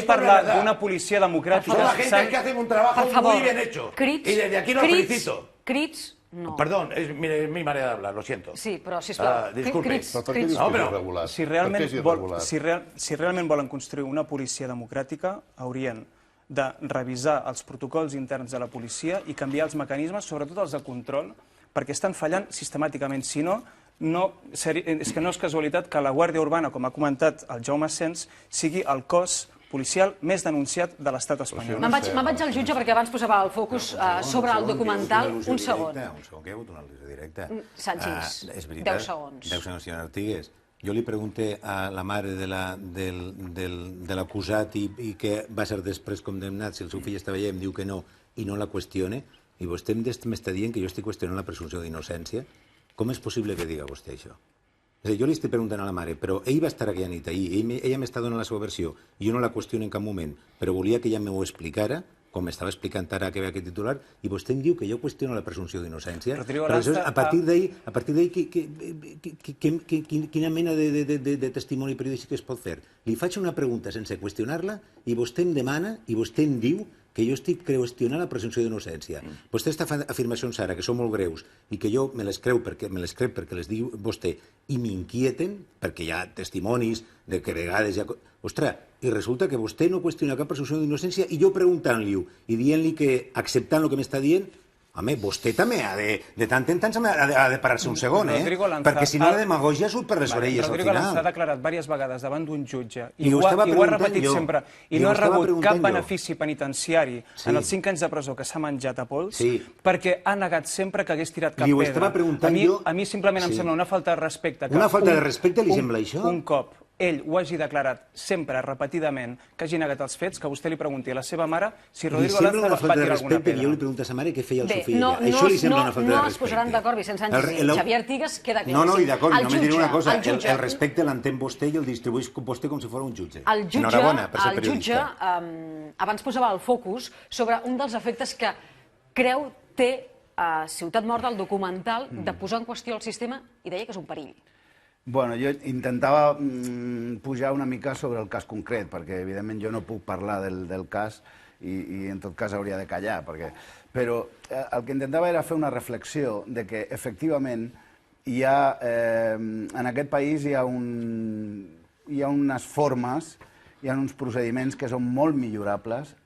parlar d'una policia democràtica... Son la gente que hacen un trabajo muy bien hecho. Y desde aquí los felicito. Crits, no. Perdón, es mi manera de hablar, lo siento. Sí, però sisplau. Disculpe. Per què dius que és irregular? Si realment volen construir una policia democràtica, haurien de revisar els protocols interns de la policia i canviar els mecanismes, sobretot els de control, perquè estan fallant sistemàticament. Si no, és que no és casualitat que la Guàrdia Urbana, com ha comentat el Jaume Sens, sigui el cos policial més denunciat de l'estat espanyol. Me'n vaig al jutge perquè abans posava el focus sobre el documental. Un segon. Un segon, que hi ha hagut una al·lusió directa. Sanchis, 10 segons. 10 segons, senyor Artigues. Jo li pregunté a la mare de l'acusat i que va ser després condemnat si el seu fill està veient, em diu que no, i no la qüestione, i vostè m'està dient que jo estic qüestionant la presumpció d'innocència. Com és possible que diga vostè això? És a dir, jo li estic preguntant a la mare, però ell va estar aquella nit ahir, ella m'està donant la seva versió, i jo no la qüestiono en cap moment, però volia que ella m'ho explicara, com m'estava explicant ara que ve aquest titular, i vostè em diu que jo qüestiono la presumpció d'innocència. Però a partir d'ahir, quina mena de testimoni periodístic es pot fer? Li faig una pregunta sense qüestionar-la, i vostè em demana, i vostè em diu que jo estic qüestionant la presumpció d'innocència. Vostè està fent afirmacions ara que són molt greus i que jo me les crec perquè les diu vostè i m'inquieten perquè hi ha testimonis de que a vegades hi ha... Ostres, i resulta que vostè no qüestiona cap presumpció d'innocència i jo preguntant-li-ho i dient-li que acceptant el que m'està dient, home, vostè també de tant en tant ha de parar-se un segon, perquè si no la demagogia surt per les orelles al Rodrigo final. Lanza ha declarat diverses vegades davant d'un jutge i ho ha repetit sempre i no ha rebut cap benefici penitenciari en els 5 anys de presó que s'ha menjat a pols perquè ha negat sempre que hagués tirat cap pedra. A mi simplement em sembla una falta de respecte. Una falta de respecte li sembla això? Un cop ell ho hagi declarat sempre, repetidament, que hagi negat els fets, que vostè li pregunti a la seva mare si Rodrigo Lanza va tirar alguna pedra. Jo li pregunto a sa mare què feia el seu fill. Això li sembla una falta de respecte. No es posaran d'acord, Vicent Sánchez i Xavier Artigues, queda clar. No, i d'acord, no me diré una cosa, el respecte l'entén vostè i el distribueix vostè com si fos un jutge. Enhorabona per ser periodista. El jutge abans posava el focus sobre un dels efectes que creu té a Ciutat Morta, el documental, de posar en qüestió el sistema i deia que és un perill. Bueno, jo intentava pujar una mica sobre el cas concret, perquè evidentment jo no puc parlar del cas i en tot cas hauria de callar, però el que intentava era fer una reflexió de que efectivament hi ha, en aquest país hi ha unes formes, hi ha uns procediments que són molt millorables,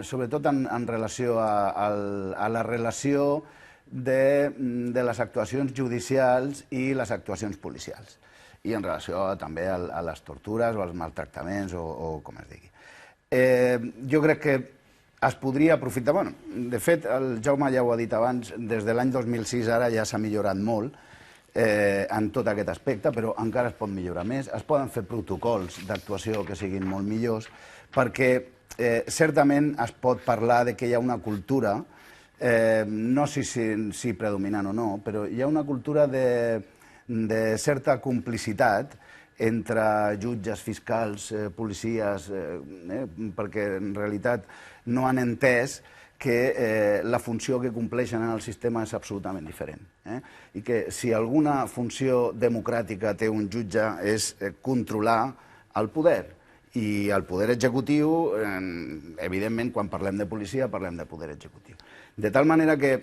sobretot en relació a la relació de les actuacions judicials i les actuacions policials i en relació també a les tortures o als maltractaments o com es digui. Jo crec que es podria aprofitar... Bueno, de fet, el Jaume ja ho ha dit abans, des de l'any 2006 ara ja s'ha millorat molt en tot aquest aspecte, però encara es pot millorar més. Es poden fer protocols d'actuació que siguin molt millors perquè certament es pot parlar de que hi ha una cultura, no sé si predominant o no, però hi ha una cultura de certa complicitat entre jutges, fiscals, policies, perquè en realitat no han entès que la funció que compleixen en el sistema és absolutament diferent. I que si alguna funció democràtica té un jutge és controlar el poder. I el poder executiu, evidentment, quan parlem de policia, parlem de poder executiu. De tal manera que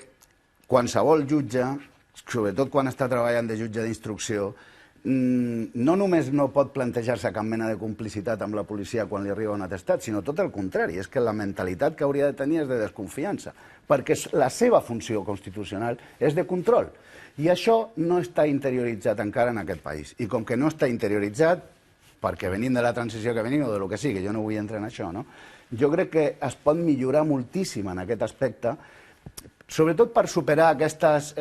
qualsevol jutge, sobretot quan està treballant de jutge d'instrucció, no només no pot plantejar-se cap mena de complicitat amb la policia quan li arriba un atestat, sinó tot el contrari, és que la mentalitat que hauria de tenir és de desconfiança, perquè la seva funció constitucional és de control. I això no està interioritzat encara en aquest país. I com que no està interioritzat, perquè venim de la transició que venim o de lo que sigui, jo no vull entrar en això, no? Jo crec que es pot millorar moltíssim en aquest aspecte, sobretot per superar aquestes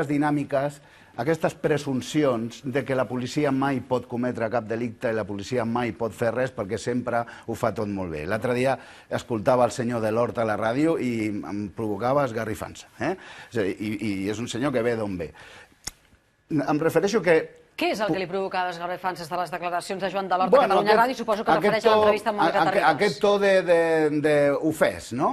dinàmiques, aquestes presumpcions de que la policia mai pot cometre cap delicte i la policia mai pot fer res perquè sempre ho fa tot molt bé. L'altre dia escoltava el senyor de l'Hort a la ràdio i em provocava esgarrifança. I és un senyor que ve d'on ve. Em refereixo que... Què és el que li provocava esgarrifances de les declaracions de Joan Delort a Catalunya Ràdio? Suposo que es refereix a l'entrevista amb Mònica Terribas. Aquest to d'ofès, no?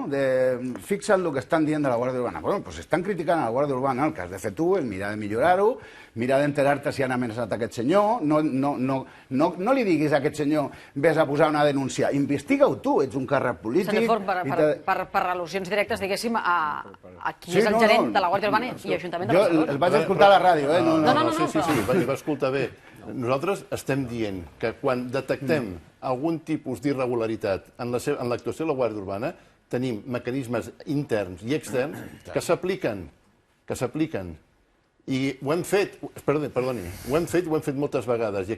Fixa't el que estan dient de la Guàrdia Urbana. Bueno, doncs estan criticant a la Guàrdia Urbana, el que has de fer tu és mirar de millorar-ho, mirar d'enterar-te si han amenaçat aquest senyor, no li diguis a aquest senyor vés a posar una denúncia, investiga-ho tu, ets un càrrec polític... Senyor Forn, per al·lusions directes, diguéssim, a qui és el gerent de la Guàrdia Urbana i Ajuntament de Barcelona. Jo el vaig escoltar a la ràdio, eh? No, Sí, va escoltar bé. Nosaltres estem dient que quan detectem algun tipus d'irregularitat en l'actuació de la Guàrdia Urbana, tenim mecanismes interns i externs que s'apliquen. I ho hem fet, perdoni, ho hem fet moltes vegades i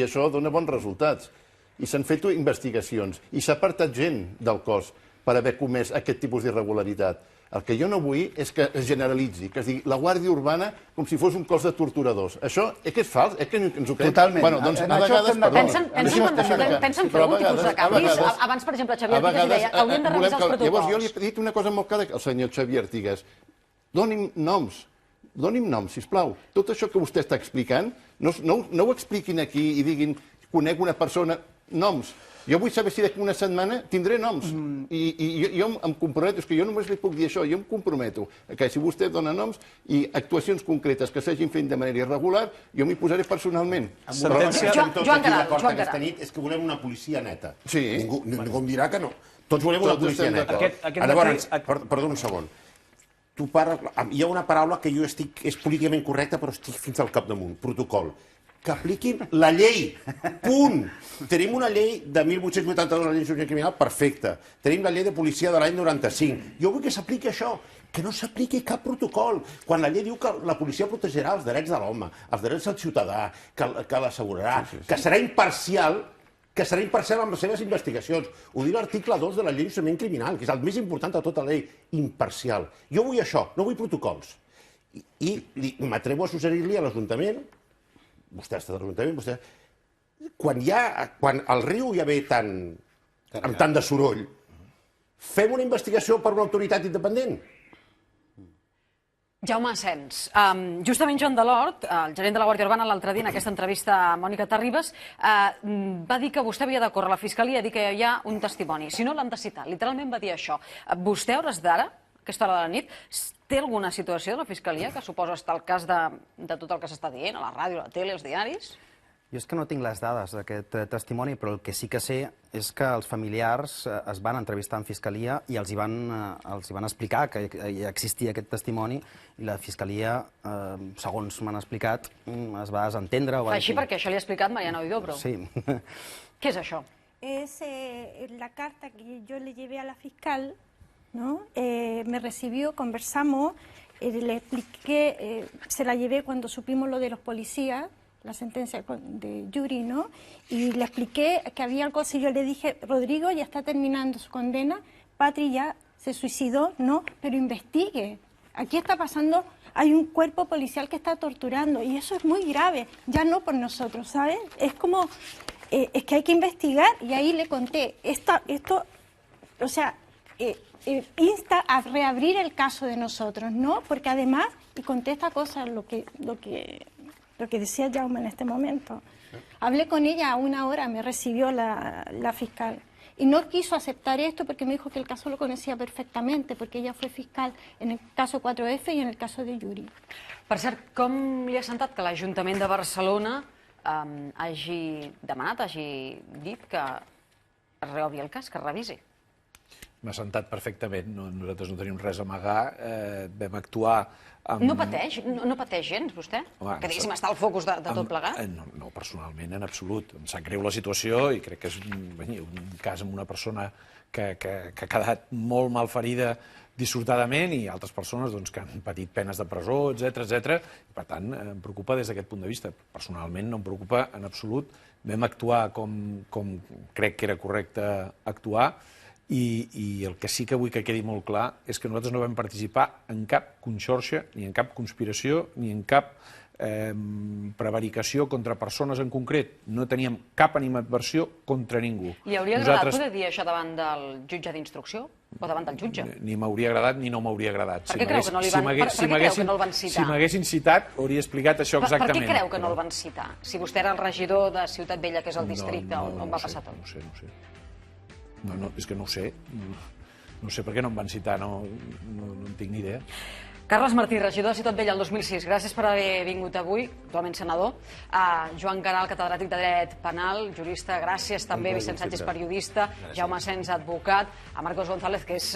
això dona bons resultats. I s'han fet investigacions i s'ha apartat gent del cos per haver comès aquest tipus d'irregularitat. El que jo no vull és que es generalitzi, que es digui la Guàrdia Urbana com si fos un cos de torturadors. Això és que és fals, és que ens ho crec. Totalment. Bueno, doncs a vegades... Pensen fer algun tipus de canvis? Abans, per exemple, Xavier Artigas deia que haurien de revisar els protocols. Llavors jo li he dit una cosa molt clara al senyor Xavier Artigas. Doni'm noms, sisplau. Tot això que vostè està explicant, no ho expliquin aquí i diguin conec una persona, noms. Jo vull saber si d'aquí una setmana tindré noms. I jo em comprometo, és que jo només li puc dir això, jo em comprometo que si vostè dona noms i actuacions concretes que s'hagin fet de manera irregular, jo m'hi posaré personalment. Joan Garal. Aquesta nit és que volem una policia neta. Sí. Ningú em dirà que no. Tots volem una policia neta. Llavors, perdó un segon. Hi ha una paraula que jo estic, és políticament correcta, però estic fins al capdamunt, protocol. Que apliquin la llei. Punt. Tenim una llei de 1882, la llei de criminal, perfecta. Tenim la llei de policia de l'any 95. Jo vull que s'apliqui això, que no s'apliqui cap protocol. Quan la llei diu que la policia protegirà els drets de l'home, els drets del ciutadà, que l'assegurarà, que serà imparcial, amb les seves investigacions. Ho diu l'article 2 de la llei d'enjudiciament criminal, que és el més important de tota la llei, imparcial. Jo vull això, no vull protocols. I m'atrevo a suggerir-li a l'Ajuntament, vostè està a l'Ajuntament, quan al riu ja ve amb tant de soroll, fem una investigació per una autoritat independent. Jaume Asens, justament Joan Delort, el gerent de la Guàrdia Urbana, l'altre dia en aquesta entrevista a Mònica Terribas, va dir que vostè havia de córrer a la Fiscalia i dir que hi ha un testimoni. Si no, l'han de citar. Literalment va dir això. Vostè, a hores d'ara, a aquesta hora de la nit, té alguna situació de la Fiscalia que suposa estar al cas de tot el que s'està dient, a la ràdio, a la tele, als diaris? Jo és que no tinc les dades d'aquest testimoni, però el que sí que sé és que els familiars es van entrevistar en Fiscalia i els hi van explicar que existia aquest testimoni i la Fiscalia, segons m'han explicat, es va desentendre. Així perquè això li ha explicat Mariana Huidobro. Sí. Què és això? Es la carta que yo le llevé a la fiscal, ¿no? Me recibió, conversamos, le expliqué, se la llevé cuando supimos lo de los policías, la sentencia de Yuri, ¿no? Y le expliqué que había algo así, yo le dije, Rodrigo ya está terminando su condena, Patri ya se suicidó, ¿no? Pero investigue. Aquí está pasando, hay un cuerpo policial que está torturando y eso es muy grave, ya no por nosotros, ¿sabes? Es como, es que hay que investigar y ahí le conté, esto o sea, insta a reabrir el caso de nosotros, ¿no? Porque además, y conté esta cosa, lo que decía Jaume en este momento. Hablé con ella a 1 hora, me recibió la fiscal. Y no quiso aceptar esto porque me dijo que el caso lo conocía perfectamente, porque ella fue fiscal en el caso 4F y en el caso de Yuri. Per cert, com li ha sentat que l'Ajuntament de Barcelona hagi demanat, hagi dit que es reobri el cas, que es revisi? m'ha sentat perfectament, nosaltres no tenim res a amagar, vam actuar amb... No pateix gens, vostè? Que diguéssim està al focus de tot plegat? No, personalment, en absolut. Em sap greu la situació i crec que és un cas amb una persona que ha quedat molt malferida dissortadament i altres persones que han patit penes de presó, etc. I, per tant, em preocupa des d'aquest punt de vista. Personalment no em preocupa en absolut. Vam actuar com crec que era correcte actuar i el que sí que vull que quedi molt clar és que nosaltres no vam participar en cap conxorxa, ni en cap conspiració, ni en cap prevaricació contra persones en concret. No teníem cap animadversió contra ningú. Li hauria agradat poder dir això davant del jutge d'instrucció? O davant del jutge? Ni m'hauria agradat ni no m'hauria agradat. Per què creu que no el van citar? Si m'haguessin citat, hauria explicat això exactament. Per què creu que no el van citar? Si vostè era el regidor de Ciutat Vella, que és el districte on va passar tot. No sé. No, és que no ho sé. No sé per què no em van citar, no en tinc ni idea. Carles Martí, regidor de Ciutat Vella el 2006, gràcies per haver vingut avui, actualment senador. Joan Caral, catedràtic de Dret Penal, jurista, gràcies també. Vicent Sánchez, periodista. Jaume Asens, advocat. A Marcos González, que és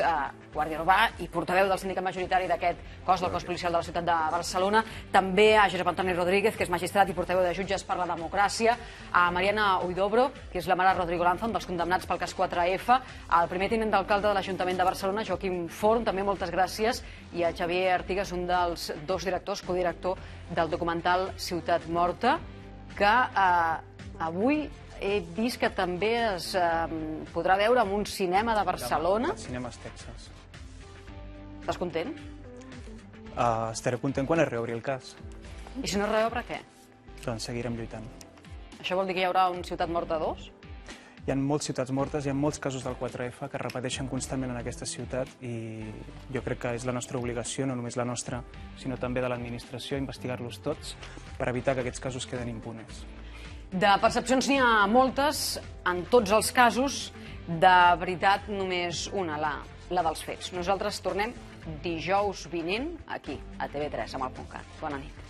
guàrdia urbà i portaveu del sindicat majoritari d'aquest cos, del cos policial de la ciutat de Barcelona. També a Josep Antoni Rodríguez, que és magistrat i portaveu de Jutges per la Democràcia. A Mariana Huidobro, que és la mare de Rodrigo Lanza, un dels condemnats pel cas 4F. Al primer tinent d'alcalde de l'Ajuntament de Barcelona, Joaquim Forn, també moltes gràcies. I a Xavier Artigas, un dels dos directors, codirector del documental Ciutat Morta, que avui he vist que també es podrà veure en un cinema de Barcelona. Cinemes Texas. Estàs content? Estaré content quan es reobri el cas. I si no es reobre, què? Doncs seguirem lluitant. Això vol dir que hi haurà un Ciutat Morta 2? Hi ha moltes ciutats mortes, hi ha molts casos del 4F que es repeteixen constantment en aquesta ciutat i jo crec que és la nostra obligació, no només la nostra, sinó també de l'administració, investigar-los tots per evitar que aquests casos queden impunes. De percepcions n'hi ha moltes, en tots els casos, de veritat només una, la dels fets. Nosaltres tornem dijous vinent aquí, a TV3, amb el .cat. Bona nit.